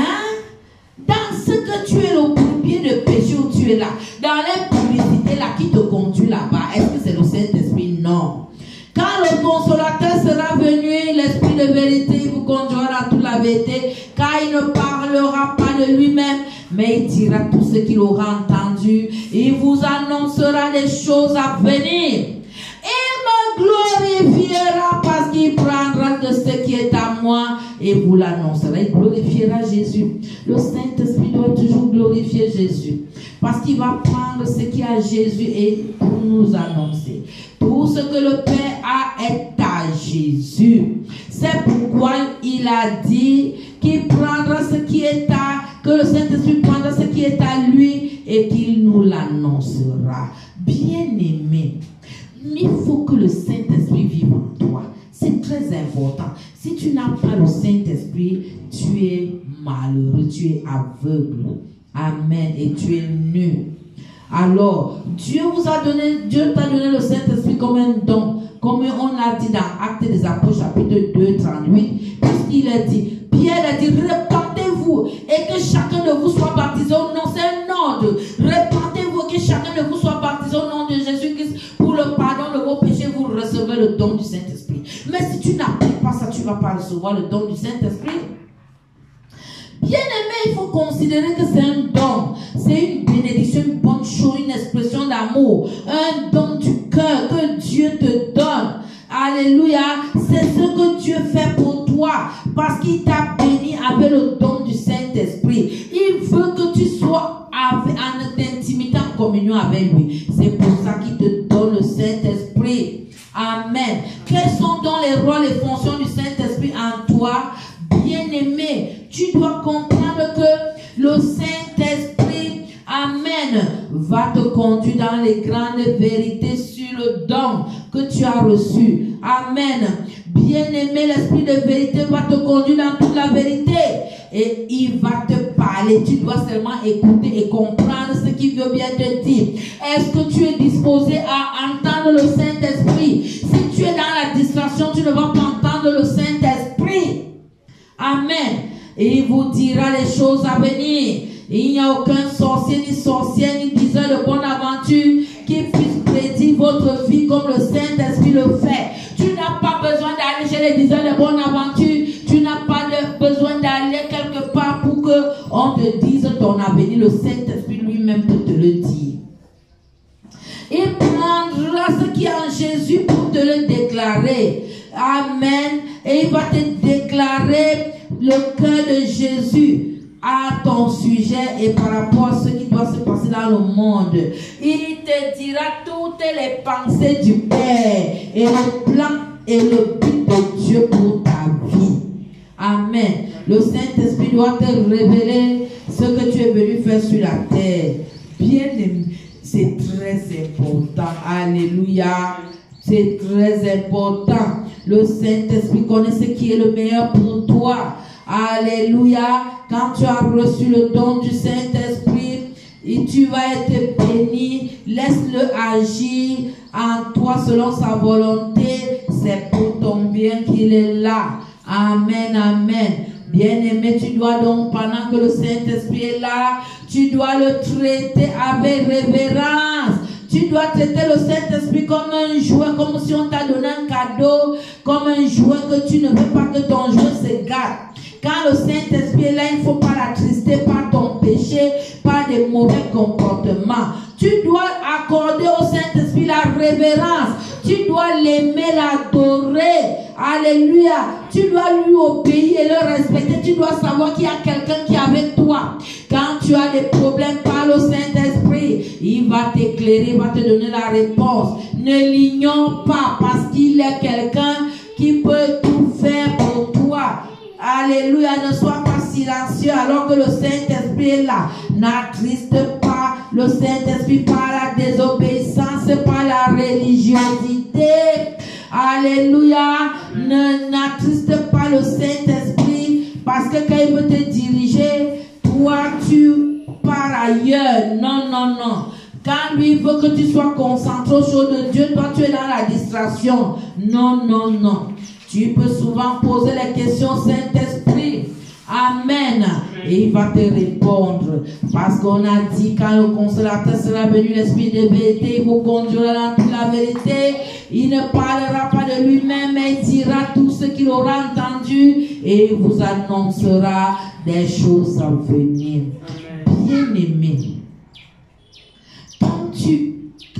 Dans ce que tu es le bourbier de péché où tu es là, dans l'impudicité là qui te conduit là-bas, est-ce que c'est le Saint-Esprit? Non. Quand le consolateur sera venu, l'Esprit de vérité, il vous conduira dans toute la vérité, car il ne parlera pas de lui-même, mais il dira tout ce qu'il aura entendu. Il vous annoncera des choses à venir. Il me glorifiera parce qu'il prendra de ce qui est à moi et vous l'annoncera. Il glorifiera Jésus. Le Saint-Esprit doit toujours glorifier Jésus parce qu'il va prendre ce qui est à Jésus et pour nous annoncer. Tout ce que le Père a est à Jésus. C'est pourquoi il a dit qu'il prendra ce qui est à, que le Saint-Esprit prendra ce qui est à lui et qu'il nous l'annoncera. Bien-aimé, il faut que le Saint-Esprit vive en toi. C'est très important. Si tu n'as pas le Saint-Esprit, tu es malheureux, tu es aveugle. Amen. Et tu es nu. Alors, Dieu t'a donné le Saint-Esprit comme un don. Comme on a dit dans Actes des Apôtres, chapitre 2, 38. Puisqu'il a dit, Pierre a dit, répandez-vous et que chacun de vous soit baptisé au nom. C'est un ordre. Répandez-vous et que chacun de vous soit baptisé au nom de Jésus-Christ pour le pardon de vos péchés. Vous recevez le don du Saint-Esprit. Mais si tu n'appliques pas ça, tu ne vas pas recevoir le don du Saint-Esprit. Bien-aimé, il faut considérer que c'est un don. C'est une bénédiction, une bonne chose, une expression d'amour. Un don du cœur que Dieu te donne. Alléluia. C'est ce que Dieu fait pour toi. Parce qu'il t'a béni avec le don du Saint-Esprit. Il veut que tu sois en intimité, en communion avec lui. C'est pour ça qu'il te donne le Saint-Esprit. Amen. Quels sont donc les rôles et fonctions du Saint-Esprit en toi? Bien-aimé, tu dois comprendre que le Saint-Esprit, amen, va te conduire dans les grandes vérités sur le don que tu as reçu. Amen. Bien-aimé, l'Esprit de vérité va te conduire dans toute la vérité. Et il va te parler. Tu dois seulement écouter et comprendre ce qu'il veut bien te dire. Est-ce que tu es disposé à entendre le Saint-Esprit? Si tu es dans la distraction, tu ne vas pas entendre le Saint-Esprit. Amen. Et il vous dira les choses à venir. Il n'y a aucun sorcier, ni sorcière, ni diseur de bonne aventure qui puisse prédire votre vie comme le Saint-Esprit le fait. Tu n'as pas besoin d'aller chez les diseurs de bonne aventure. Tu n'as pas besoin d'aller quelque part pour qu'on te dise ton avenir. Le Saint-Esprit lui-même peut te le dire. Il prendra ce qui est en Jésus pour te le déclarer. Amen. Et il va te déclarer le cœur de Jésus à ton sujet et par rapport à ce qui doit se passer dans le monde. Il te dira toutes les pensées du Père et le plan et le but de Dieu pour ta vie. Amen. Le Saint-Esprit doit te révéler ce que tu es venu faire sur la terre. Bien aimé, c'est très important. Alléluia. C'est très important. Le Saint-Esprit connaît ce qui est le meilleur pour toi. Alléluia. Quand tu as reçu le don du Saint-Esprit, et tu vas être béni. Laisse-le agir en toi selon sa volonté. C'est pour ton bien qu'il est là. Amen, amen. Bien-aimé, tu dois donc, pendant que le Saint-Esprit est là, tu dois le traiter avec révérence. Tu dois traiter le Saint-Esprit comme un jouet, comme si on t'a donné un cadeau, comme un jouet que tu ne veux pas que ton jouet se gâte. Quand le Saint-Esprit est là, il ne faut pas l'attrister par ton péché, par des mauvais comportements. Tu dois accorder au Saint-Esprit la révérence. Tu dois l'aimer, l'adorer. Alléluia. Tu dois lui obéir et le respecter. Tu dois savoir qu'il y a quelqu'un qui est avec toi. Quand tu as des problèmes, parle au Saint-Esprit. Il va t'éclairer, il va te donner la réponse. Ne l'ignore pas parce qu'il est quelqu'un qui peut tout faire pour toi. Alléluia, ne sois pas silencieux alors que le Saint-Esprit est là. N'attriste pas le Saint-Esprit par la désobéissance, par la religiosité. Alléluia, n'attriste pas le Saint-Esprit parce que quand il veut te diriger, toi tu pars ailleurs. Non, non, non. Quand lui veut que tu sois concentré aux choses de Dieu, toi tu es dans la distraction. Non, non, non. Tu peux souvent poser les questions, Saint-Esprit. Amen. Et il va te répondre. Parce qu'on a dit quand le consolateur sera venu, l'esprit de vérité, il vous conduira dans toute la vérité. Il ne parlera pas de lui-même, mais il dira tout ce qu'il aura entendu et il vous annoncera des choses à venir. Bien-aimé, quand tu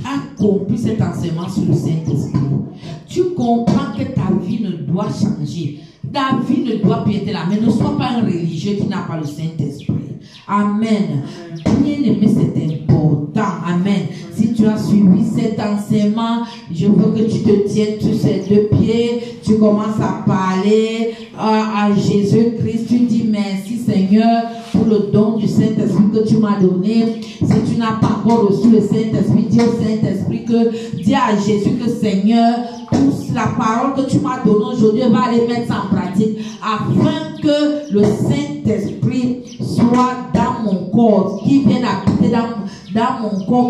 as compris cet enseignement sur le Saint-Esprit, tu comprends que ta vie ne doit changer. Ta vie ne doit plus être la même. Ne sois pas un religieux qui n'a pas le Saint-Esprit. Amen. Bien-aimé, c'est important. Amen. Si tu as suivi cet enseignement, je veux que tu te tiennes sur ces deux pieds. Tu commences à parler à Jésus-Christ. Tu dis merci Seigneur pour le don du Saint-Esprit que tu m'as donné. Si tu n'as pas encore reçu le Saint-Esprit, dis au Saint-Esprit dis à Jésus que Seigneur, toute la parole que tu m'as donnée aujourd'hui, va aller mettre en pratique afin que le Saint-Esprit soit dans mon corps, qui vienne habiter dans mon corps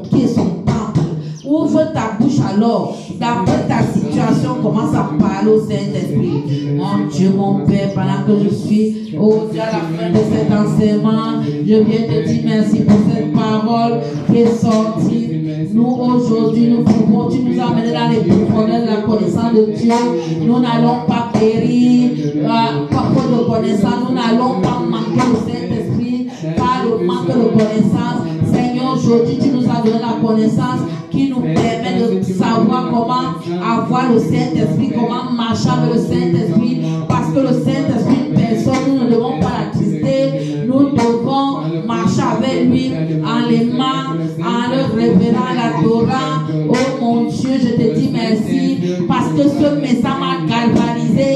qui est son temple. Ouvre ta bouche alors, d'après ta situation, commence à parler au Saint-Esprit. Mon Dieu, mon Père, pendant que je suis au Dieu à la fin de cet enseignement, je viens te dire merci pour cette parole qui est sortie. Nous aujourd'hui, nous pouvons, tu nous as amenés dans les profondeurs de la connaissance de Dieu. Nous n'allons pas périr par faute de connaissance. Nous n'allons pas manquer le Saint-Esprit par le manque de connaissance. Seigneur, aujourd'hui, tu nous as donné la connaissance qui nous permet de savoir comment avoir le Saint-Esprit, comment marcher avec le Saint-Esprit. Parce que le Saint-Esprit, une personne, nous ne devons pas l'attrister. Nous devons marcher avec lui en l'aimant, en le révérant, l'adorant. Oh mon Dieu, je te dis merci parce que ce message m'a galvanisé.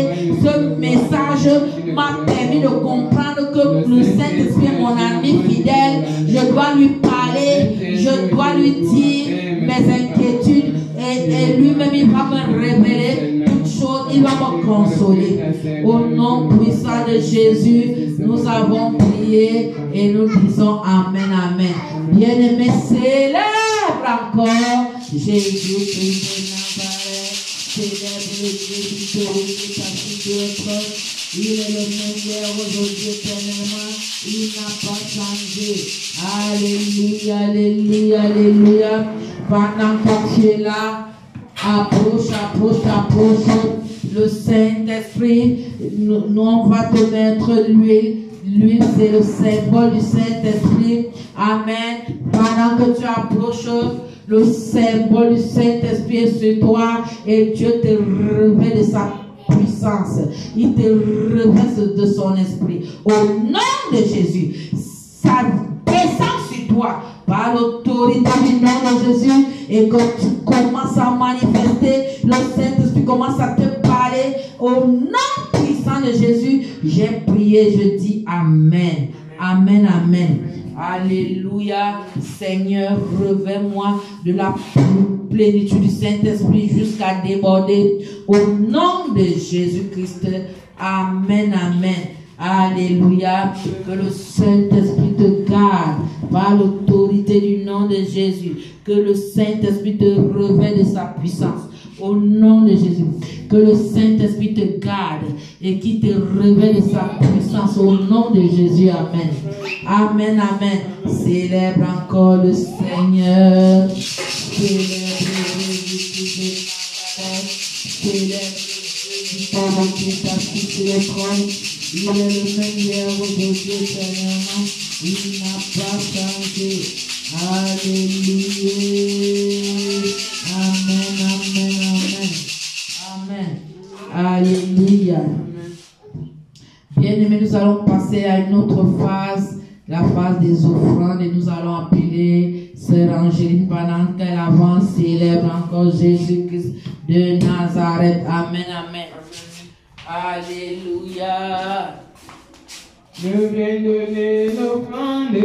Ce message m'a permis de comprendre que le Saint-Esprit est mon ami fidèle. Je dois lui parler, je dois lui dire mes inquiétudes et lui-même il va me révéler toutes choses, il va me consoler. Au nom puissant de Jésus, nous avons prié et nous disons Amen, Amen. Bien-aimé, célèbre encore Jésus-Christ de Nazareth. Célèbre le Jésus de l'autorité. Il est le même hier, aujourd'hui, éternellement. Il n'a pas changé. Alléluia, alléluia, alléluia. Pendant que tu es là, approche. Le Saint-Esprit, nous on va te mettre l'huile. L'huile, c'est le symbole du Saint-Esprit. Amen. Pendant que tu approches, le symbole du Saint-Esprit est sur toi et Dieu te revêt de sa puissance. Il te revêt de son esprit. Au nom de Jésus, ça descend sur toi par l'autorité du nom de Jésus et que tu commences à manifester, le Saint-Esprit commence à te parler. Au nom puissant de Jésus, j'ai prié, je dis Amen. Amen, Amen. Alléluia. Seigneur, revêt-moi de la plénitude du Saint-Esprit jusqu'à déborder. Au nom de Jésus-Christ. Amen, Amen. Alléluia. Que le Saint-Esprit te garde par l'autorité du nom de Jésus. Que le Saint-Esprit te revêt de sa puissance. Au nom de Jésus. Que le Saint-Esprit te garde et qui te révèle de sa puissance. Au nom de Jésus. Amen. Amen, amen. Célèbre encore le Seigneur. Célèbre Jésus. Célèbre Jésus pendant qu'il t'assise sur le trône. Il est le même hier, aujourd'hui, éternellement. Il n'a pas changé. Alléluia. Amen, amen, amen. Amen. Alléluia. Bien-aimés, nous allons passer à une autre phase, la phase des offrandes, et nous allons appeler Sœur Angéline pendant qu'elle avance, célèbre encore Jésus-Christ de Nazareth. Amen, amen. Alléluia. Je viens donner l'offrande.